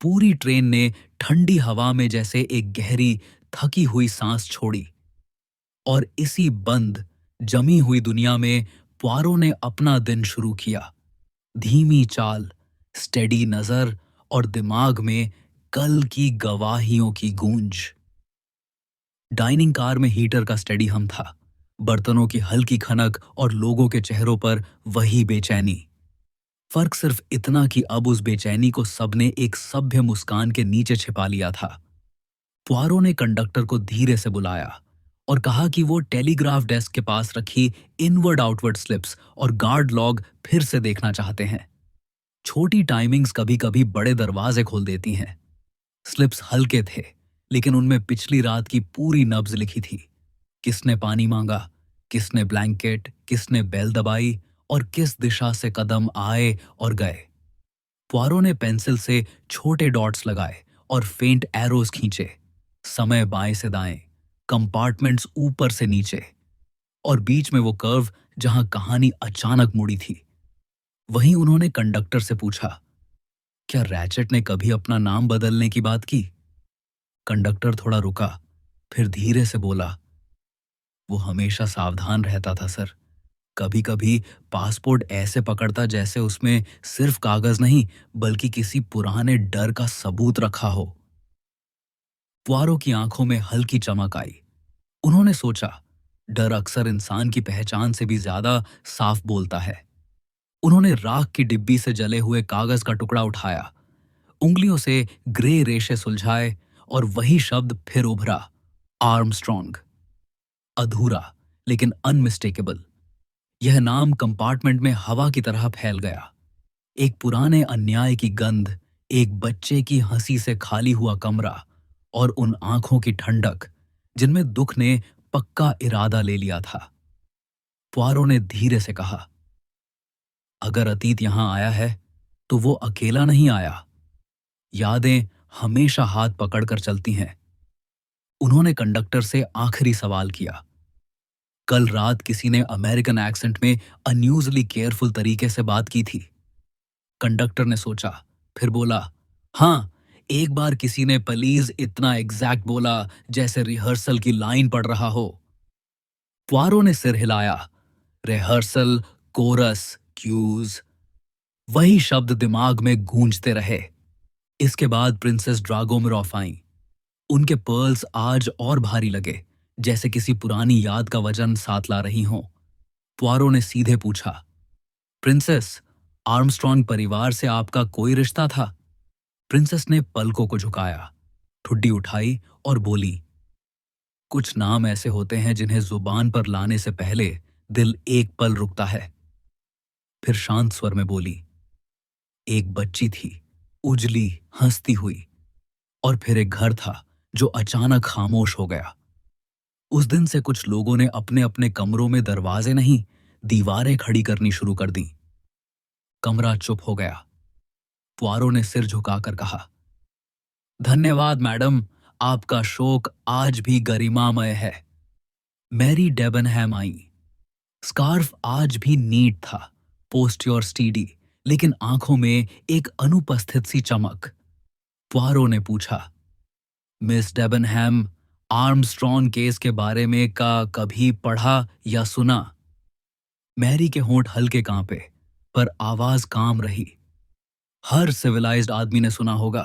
[SPEAKER 1] पूरी ट्रेन ने ठंडी हवा में जैसे एक गहरी थकी हुई सांस छोड़ी, और इसी बंद जमी हुई दुनिया में पुआरो ने अपना दिन शुरू किया। धीमी चाल, स्टेडी नजर और दिमाग में कल की गवाहियों की गूंज। डाइनिंग कार में हीटर का स्टेडी हम था, बर्तनों की हल्की खनक और लोगों के चेहरों पर वही बेचैनी। फर्क सिर्फ इतना कि अब उस बेचैनी को सबने एक सभ्य मुस्कान के नीचे छिपा लिया था। पुआरो ने कंडक्टर को धीरे से बुलाया और कहा कि वो टेलीग्राफ डेस्क के पास रखी इनवर्ड आउटवर्ड स्लिप्स और गार्ड लॉग फिर से देखना चाहते हैं। छोटी टाइमिंग्स कभी कभी बड़े दरवाजे खोल देती हैं। स्लिप्स हल्के थे, लेकिन उनमें पिछली रात की पूरी नब्ज लिखी थी। किसने पानी मांगा, किसने ब्लैंकेट, किसने बेल दबाई, और किस दिशा से कदम आए और गए। पुआरो ने पेंसिल से छोटे डॉट्स लगाए और फेंट एरोज खींचे, समय बाएं से दाएं, कंपार्टमेंट्स ऊपर से नीचे, और बीच में वो कर्व जहां कहानी अचानक मुड़ी थी। वहीं उन्होंने कंडक्टर से पूछा, क्या रैचेट ने कभी अपना नाम बदलने की बात की? कंडक्टर थोड़ा रुका, फिर धीरे से बोला, वो हमेशा सावधान रहता था सर। कभी कभी पासपोर्ट ऐसे पकड़ता जैसे उसमें सिर्फ कागज नहीं, बल्कि किसी पुराने डर का सबूत रखा हो। पुआरो की आंखों में हल्की चमक आई। उन्होंने सोचा, डर अक्सर इंसान की पहचान से भी ज्यादा साफ बोलता है। उन्होंने राख की डिब्बी से जले हुए कागज का टुकड़ा उठाया, उंगलियों से ग्रे रेशे सुलझाए और वही शब्द फिर उभरा, आर्मस्ट्रॉन्ग। अधूरा लेकिन अनमिस्टेकेबल। यह नाम कंपार्टमेंट में हवा की तरह फैल गया। एक पुराने अन्याय की गंध, एक बच्चे की हंसी से खाली हुआ कमरा और उन आंखों की ठंडक जिनमें दुख ने पक्का इरादा ले लिया था। पुआरो ने धीरे से कहा, अगर अतीत यहां आया है तो वो अकेला नहीं आया। यादें हमेशा हाथ पकड़कर चलती हैं। उन्होंने कंडक्टर से आखिरी सवाल किया। कल रात किसी ने अमेरिकन एक्सेंट में अनयूजली केयरफुल तरीके से बात की थी। कंडक्टर ने सोचा, फिर बोला, हाँ, एक बार किसी ने प्लीज इतना एग्जैक्ट बोला जैसे रिहर्सल की लाइन पढ़ रहा हो। पुआरो ने सिर हिलाया। रिहर्सल, कोरस, क्यूज, वही शब्द दिमाग में गूंजते रहे। इसके बाद प्रिंसेस ड्रागोमिरॉफ आईं। उनके पर्ल्स आज और भारी लगे, जैसे किसी पुरानी याद का वजन साथ ला रही हों। पुआरो ने सीधे पूछा, प्रिंसेस, आर्मस्ट्रॉन्ग परिवार से आपका कोई रिश्ता था? प्रिंसेस ने पलकों को झुकाया, ठुड्डी उठाई और बोली, कुछ नाम ऐसे होते हैं जिन्हें जुबान पर लाने से पहले दिल एक पल रुकता है। फिर शांत स्वर में बोली, एक बच्ची थी, उजली, हंसती हुई। और फिर एक घर था जो अचानक खामोश हो गया। उस दिन से कुछ लोगों ने अपने अपने कमरों में दरवाजे नहीं, दीवारें खड़ी करनी शुरू कर दी। कमरा चुप हो गया। पुआरो ने सिर झुकाकर कहा, धन्यवाद मैडम, आपका शोक आज भी गरिमामय है। मैरी डेबनहैम आई। स्कार्फ आज भी नीट था, पोस्ट्योर स्टीडी, लेकिन आंखों में एक अनुपस्थित सी चमक। पुआरो ने पूछा, मिस डेबनहैम, आर्मस्ट्रॉन्ग केस के बारे में का कभी पढ़ा या सुना? मैरी के होंठ हल्के कांपे, पर आवाज काम रही। हर सिविलाइज्ड आदमी ने सुना होगा।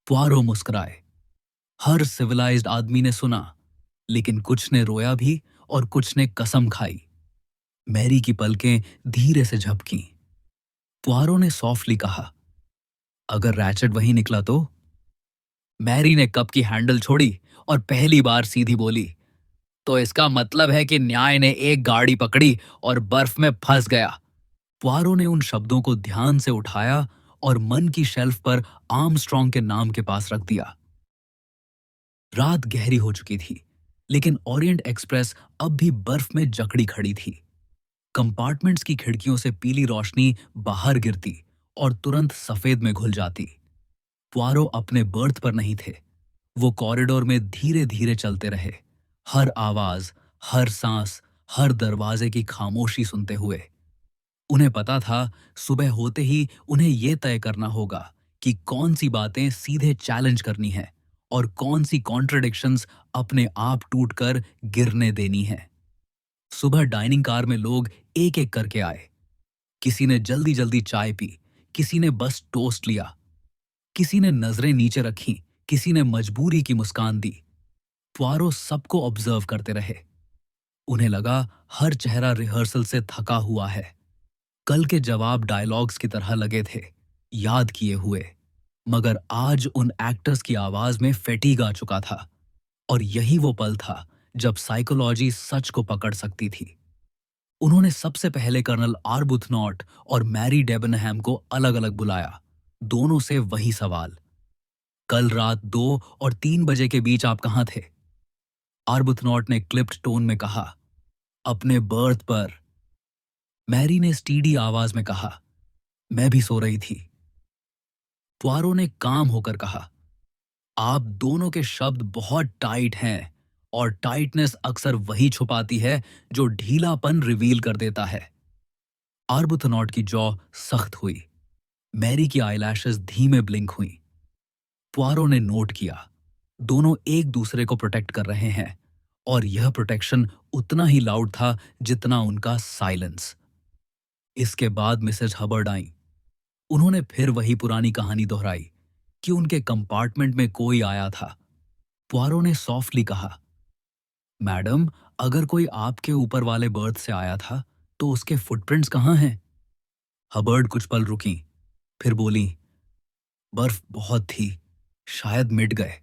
[SPEAKER 1] पुआरो मुस्कुराए। हर सिविलाइज्ड आदमी ने सुना, लेकिन कुछ ने रोया भी और कुछ ने कसम खाई। मैरी की पलकें धीरे से झपकीं। पुआरो ने सॉफ्टली कहा, अगर रैचेट वही निकला तो? मैरी ने कप की हैंडल छोड़ी और पहली बार सीधी बोली, तो इसका मतलब है कि न्याय ने एक गाड़ी पकड़ी और बर्फ में फंस गया। पुआरो ने उन शब्दों को ध्यान से उठाया और मन की शेल्फ पर आर्मस्ट्रॉन्ग के नाम के पास रख दिया। रात गहरी हो चुकी थी, लेकिन ओरिएंट एक्सप्रेस अब भी बर्फ में जकड़ी खड़ी थी। कंपार्टमेंट्स की खिड़कियों से पीली रोशनी बाहर गिरती और तुरंत सफेद में घुल जाती। पुआरो अपने बर्थ पर नहीं थे। वो कॉरिडोर में धीरे धीरे चलते रहे, हर आवाज, हर सांस, हर दरवाजे की खामोशी सुनते हुए। उन्हें पता था, सुबह होते ही उन्हें यह तय करना होगा कि कौन सी बातें सीधे चैलेंज करनी है और कौन सी कॉन्ट्रडिक्शंस अपने आप टूटकर गिरने देनी है। सुबह डाइनिंग कार में लोग एक एक करके आए। किसी ने जल्दी जल्दी चाय पी, किसी ने बस टोस्ट लिया, किसी ने नजरें नीचे रखी, किसी ने मजबूरी की मुस्कान दी। पुआरो सबको ऑब्जर्व करते रहे। उन्हें लगा हर चेहरा रिहर्सल से थका हुआ है। कल के जवाब डायलॉग्स की तरह लगे थे, याद किए हुए, मगर आज उन एक्टर्स की आवाज में फैटीग आ चुका था। और यही वो पल था जब साइकोलॉजी सच को पकड़ सकती थी। उन्होंने सबसे पहले कर्नल आर्बुथनॉट और मैरी डेबनहैम को अलग अलग बुलाया। दोनों से वही सवाल, कल रात 2 और 3 बजे के बीच आप कहां थे? आर्बुथनॉट ने क्लिप्ड टोन में कहा, अपने बर्थ पर। मैरी ने स्टीडी आवाज में कहा, मैं भी सो रही थी। पुआरो ने काम होकर कहा, आप दोनों के शब्द बहुत टाइट हैं और टाइटनेस अक्सर वही छुपाती है जो ढीलापन रिवील कर देता है। आर्बुथनॉट की जॉ सख्त हुई। मैरी की आईलैशेस धीमे ब्लिंक हुई। पुआरो ने नोट किया, दोनों एक दूसरे को प्रोटेक्ट कर रहे हैं और यह प्रोटेक्शन उतना ही लाउड था जितना उनका साइलेंस। इसके बाद मिसेज हबर्ड आई। उन्होंने फिर वही पुरानी कहानी दोहराई कि उनके कंपार्टमेंट में कोई आया था। पुआरो ने सॉफ्टली कहा, मैडम, अगर कोई आपके ऊपर वाले बर्थ से आया था तो उसके फुटप्रिंट्स कहाँ हैं? हबर्ड कुछ पल रुकी, फिर बोली, बर्फ बहुत थी, शायद मिट गए।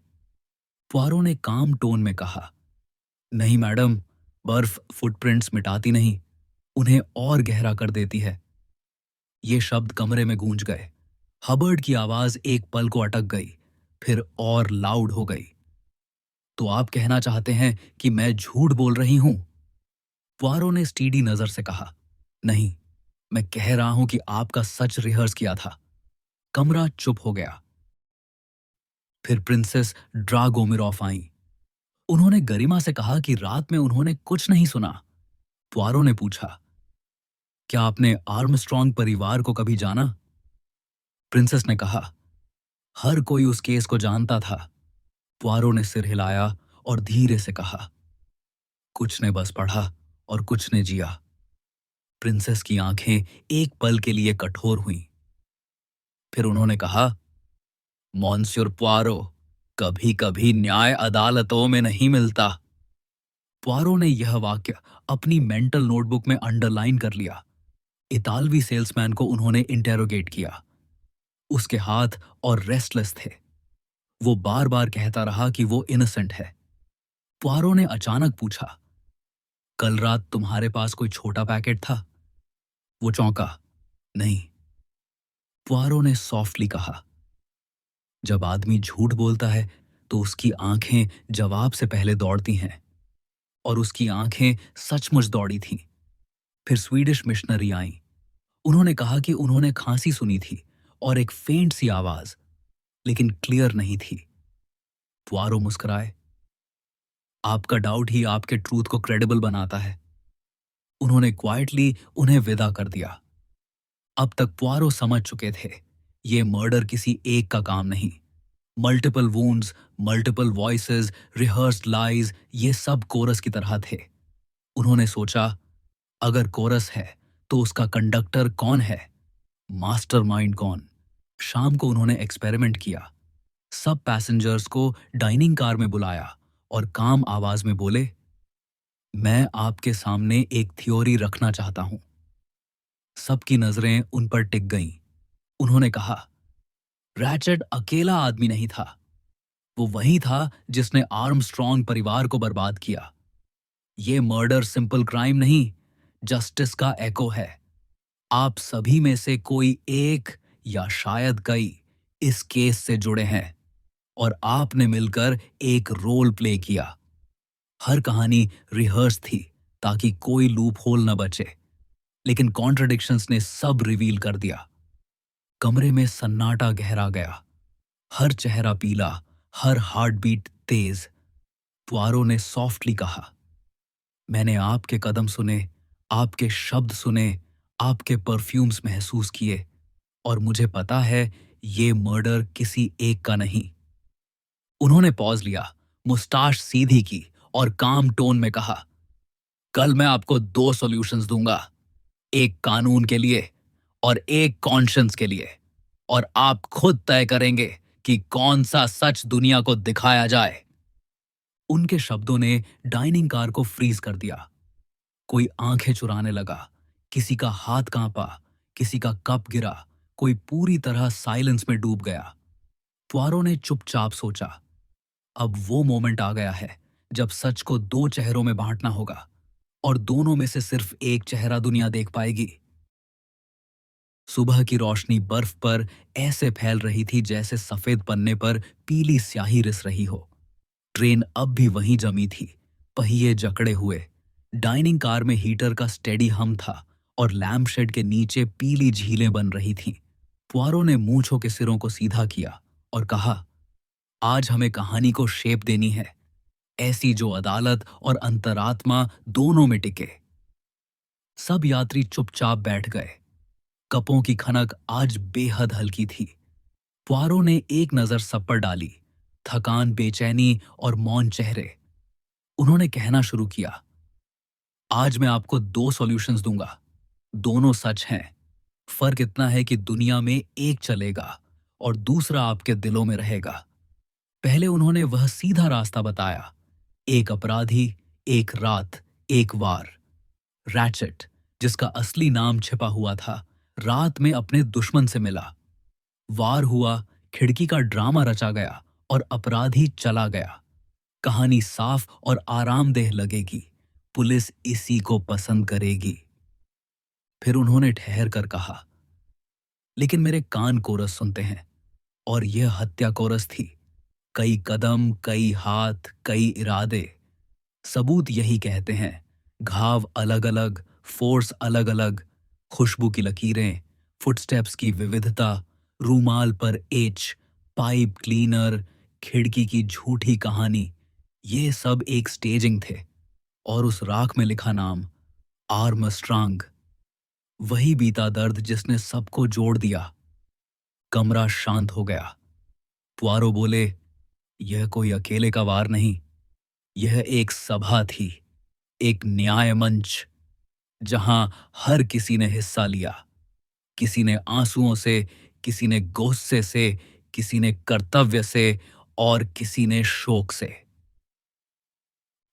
[SPEAKER 1] पुआरो ने काम टोन में कहा, नहीं मैडम, बर्फ फुटप्रिंट्स मिटाती नहीं, उन्हें और गहरा कर देती है। ये शब्द कमरे में गूंज गए। हबर्ड की आवाज एक पल को अटक गई, फिर और लाउड हो गई। तो आप कहना चाहते हैं कि मैं झूठ बोल रही हूं? पुआरो ने स्टीडी नजर से कहा, नहीं, मैं कह रहा हूं कि आपका सच रिहर्स किया था। कमरा चुप हो गया। फिर प्रिंसेस ड्रागोमिरॉफ आई। उन्होंने गरिमा से कहा कि रात में उन्होंने कुछ नहीं सुना। पुआरो ने पूछा, क्या आपने आर्मस्ट्रॉन्ग परिवार को कभी जाना? प्रिंसेस ने कहा, हर कोई उस केस को जानता था। पुआरो ने सिर हिलाया और धीरे से कहा, कुछ ने बस पढ़ा और कुछ ने जिया। प्रिंसेस की आंखें एक पल के लिए कठोर हुईं। फिर उन्होंने कहा, मॉन्स्योर पुआरो, कभी कभी न्याय अदालतों में नहीं मिलता। पुआरो ने यह वाक्य अपनी मेंटल नोटबुक में अंडरलाइन कर लिया। इतालवी सेल्समैन को उन्होंने इंटेरोगेट किया। उसके हाथ और रेस्टलेस थे। वो बार बार कहता रहा कि वो इनोसेंट है। पुआरो ने अचानक पूछा, कल रात तुम्हारे पास कोई छोटा पैकेट था? वो चौंका, नहीं। पुआरो ने सॉफ्टली कहा, जब आदमी झूठ बोलता है तो उसकी आंखें जवाब से पहले दौड़ती हैं, और उसकी आंखें सचमुच दौड़ी थीं। फिर स्वीडिश मिशनरी आईं। उन्होंने कहा कि उन्होंने खांसी सुनी थी और एक फेंट सी आवाज, लेकिन क्लियर नहीं थी। पुआरो मुस्कुराए, आपका डाउट ही आपके ट्रूथ को क्रेडिबल बनाता है। उन्होंने क्वाइटली उन्हें विदा कर दिया। अब तक पुआरो समझ चुके थे, ये मर्डर किसी एक का काम नहीं। Multiple wounds, multiple voices, rehearsed lies, ये सब कोरस की तरह थे। उन्होंने सोचा, अगर कोरस है तो उसका कंडक्टर कौन है? मास्टरमाइंड कौन? शाम को उन्होंने एक्सपेरिमेंट किया। सब पैसेंजर्स को डाइनिंग कार में बुलाया और काम आवाज में बोले, मैं आपके सामने एक थ्योरी रखना चाहता हूं। सबकी नजरें उन पर टिक गईं। उन्होंने कहा, रैचेट अकेला आदमी नहीं था। वो वही था जिसने आर्मस्ट्रॉन्ग परिवार को बर्बाद किया। ये मर्डर सिंपल क्राइम नहीं, जस्टिस का एको है। आप सभी में से कोई एक या शायद कई इस केस से जुड़े हैं, और आपने मिलकर एक रोल प्ले किया। हर कहानी रिहर्स थी ताकि कोई लूप होल न बचे, लेकिन कॉन्ट्रडिक्शंस ने सब रिवील कर दिया। कमरे में सन्नाटा गहरा गया। हर चेहरा पीला, हर हार्ट बीट तेज। पुआरो ने सॉफ्टली कहा, मैंने आपके कदम सुने, आपके शब्द सुने, आपके परफ्यूम्स महसूस किए, और मुझे पता है ये मर्डर किसी एक का नहीं। उन्होंने पॉज लिया, मुस्टाश सीधी की और काम टोन में कहा, कल मैं आपको दो सॉल्यूशंस दूंगा, एक कानून के लिए और एक कॉन्शियंस के लिए, और आप खुद तय करेंगे कि कौन सा सच दुनिया को दिखाया जाए। उनके शब्दों ने डाइनिंग कार को फ्रीज कर दिया। कोई आंखें चुराने लगा, किसी का हाथ कांपा, किसी का कप गिरा, कोई पूरी तरह साइलेंस में डूब गया। पुआरो ने चुपचाप सोचा, अब वो मोमेंट आ गया है जब सच को दो चेहरों में बांटना होगा, और दोनों में से सिर्फ एक चेहरा दुनिया देख पाएगी। सुबह की रोशनी बर्फ पर ऐसे फैल रही थी जैसे सफेद पन्ने पर पीली स्याही रिस रही हो। ट्रेन अब भी वहीं जमी थी, पहिए जकड़े हुए। डाइनिंग कार में हीटर का स्टेडी हम था, और लैम्प शेड के नीचे पीली झीलें बन रही थीं। पुआरो ने मूंछों के सिरों को सीधा किया और कहा, आज हमें कहानी को शेप देनी है, ऐसी जो अदालत और अंतरात्मा दोनों में टिके। सब यात्री चुपचाप बैठ गए। कपों की खनक आज बेहद हल्की थी। पुआरो ने एक नजर सब पर डाली, थकान, बेचैनी और मौन चेहरे। उन्होंने कहना शुरू किया, आज मैं आपको दो सॉल्यूशंस दूंगा, दोनों सच हैं। फर्क इतना है कि दुनिया में एक चलेगा और दूसरा आपके दिलों में रहेगा। पहले उन्होंने वह सीधा रास्ता बताया, एक अपराधी, एक रात, एक वार। रैचेट, जिसका असली नाम छिपा हुआ था, रात में अपने दुश्मन से मिला। वार हुआ, खिड़की का ड्रामा रचा गया और अपराधी चला गया। कहानी साफ और आरामदेह लगेगी, पुलिस इसी को पसंद करेगी। फिर उन्होंने ठहर कर कहा, लेकिन मेरे कान कोरस सुनते हैं, और यह हत्या कोरस थी। कई कदम, कई हाथ, कई इरादे। सबूत यही कहते हैं। घाव अलग अलग, फोर्स अलग अलग, खुशबू की लकीरें, फुटस्टेप्स की विविधता, रूमाल पर एच, पाइप क्लीनर, खिड़की की झूठी कहानी, ये सब एक स्टेजिंग थे। और उस राख में लिखा नाम, आर्मस्ट्रांग, वही बीता दर्द जिसने सबको जोड़ दिया। कमरा शांत हो गया। पुआरो बोले, यह कोई अकेले का वार नहीं, यह एक सभा थी, एक न्याय मंच, जहां हर किसी ने हिस्सा लिया। किसी ने आंसुओं से, किसी ने गुस्से से, किसी ने कर्तव्य से, और किसी ने शोक से।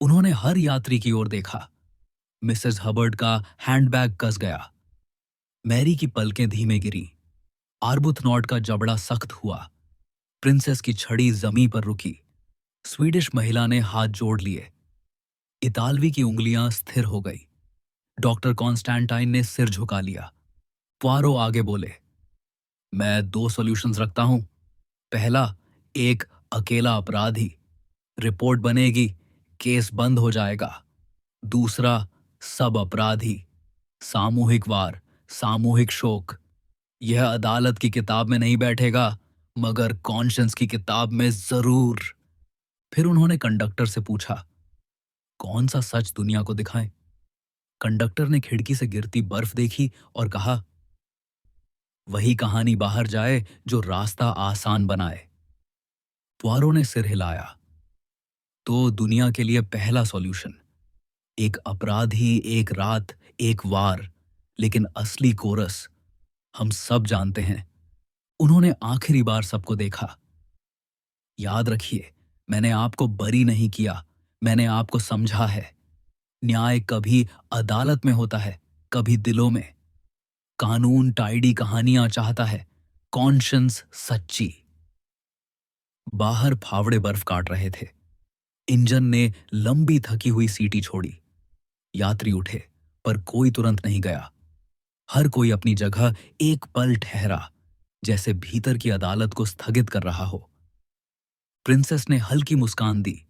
[SPEAKER 1] उन्होंने हर यात्री की ओर देखा। मिसेस हबर्ड का हैंडबैग कस गया। मैरी की पलकें धीमे गिरी। आर्बुथनॉट का जबड़ा सख्त हुआ। प्रिंसेस की छड़ी जमीन पर रुकी। स्वीडिश महिला ने हाथ जोड़ लिए। इतालवी की उंगलियां स्थिर हो गई। डॉक्टर कॉन्स्टेंटाइन ने सिर झुका लिया। पुआरो आगे बोले, मैं दो सॉल्यूशंस रखता हूं। पहला, एक अकेला अपराधी, रिपोर्ट बनेगी, केस बंद हो जाएगा। दूसरा, सब अपराधी, सामूहिक वार, सामूहिक शोक। यह अदालत की किताब में नहीं बैठेगा, मगर कॉन्शियंस की किताब में जरूर। फिर उन्होंने कंडक्टर से पूछा, कौन सा सच दुनिया को दिखाएं? कंडक्टर ने खिड़की से गिरती बर्फ देखी और कहा, वही कहानी बाहर जाए जो रास्ता आसान बनाए। पुआरो ने सिर हिलाया। तो दुनिया के लिए पहला सॉल्यूशन, एक अपराधी, एक रात, एक वार, लेकिन असली कोरस हम सब जानते हैं। उन्होंने आखिरी बार सबको देखा। याद रखिए, मैंने आपको बरी नहीं किया, मैंने आपको समझा है। न्याय कभी अदालत में होता है, कभी दिलों में। कानून टाइडी कहानियां चाहता है, कॉन्शियंस सच्ची। बाहर फावड़े बर्फ काट रहे थे। इंजन ने लंबी थकी हुई सीटी छोड़ी। यात्री उठे, पर कोई तुरंत नहीं गया। हर कोई अपनी जगह एक पल ठहरा, जैसे भीतर की अदालत को स्थगित कर रहा हो। प्रिंसेस ने हल्की मुस्कान दी।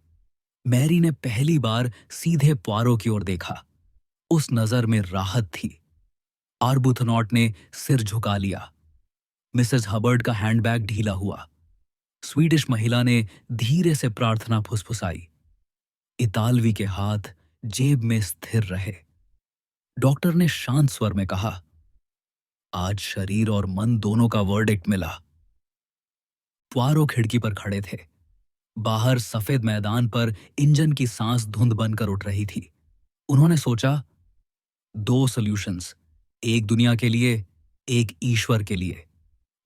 [SPEAKER 1] मैरी ने पहली बार सीधे पुआरो की ओर देखा। उस नजर में राहत थी। आर्बुथनॉट ने सिर झुका लिया। मिसेस हबर्ड का हैंडबैग ढीला हुआ। स्वीडिश महिला ने धीरे से प्रार्थना फुसफुसाई। इतालवी के हाथ जेब में स्थिर रहे। डॉक्टर ने शांत स्वर में कहा, आज शरीर और मन दोनों का वर्डिक्ट मिला। पुआरो खिड़की पर खड़े थे। बाहर सफेद मैदान पर इंजन की सांस धुंध बनकर उठ रही थी। उन्होंने सोचा, दो सॉल्यूशंस, एक दुनिया के लिए, एक ईश्वर के लिए।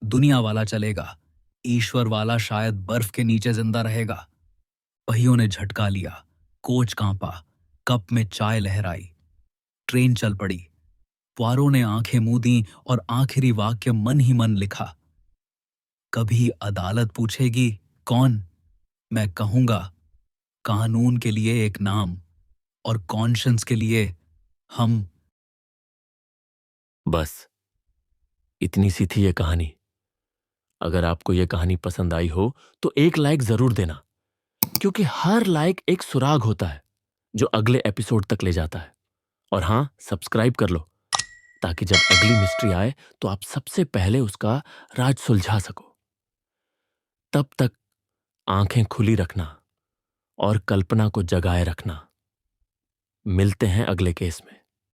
[SPEAKER 1] दुनिया वाला चलेगा, ईश्वर वाला शायद बर्फ के नीचे जिंदा रहेगा। पहियों ने झटका लिया। कोच कांपा। कप में चाय लहराई। ट्रेन चल पड़ी। पुआरो ने आंखें मूंदी और आखिरी वाक्य मन ही मन लिखा, कभी अदालत पूछेगी कौन, मैं कहूंगा कानून के लिए एक नाम, और कॉन्शियंस के लिए हम।
[SPEAKER 2] बस इतनी सी थी ये कहानी। अगर आपको ये कहानी पसंद आई हो तो एक लाइक जरूर देना, क्योंकि हर लाइक एक सुराग होता है जो अगले एपिसोड तक ले जाता है। और हां, सब्सक्राइब कर लो ताकि जब अगली मिस्ट्री आए तो आप सबसे पहले उसका राज सुलझा सको। तब तक आंखें खुली रखना और कल्पना को जगाए रखना। मिलते हैं अगले केस में।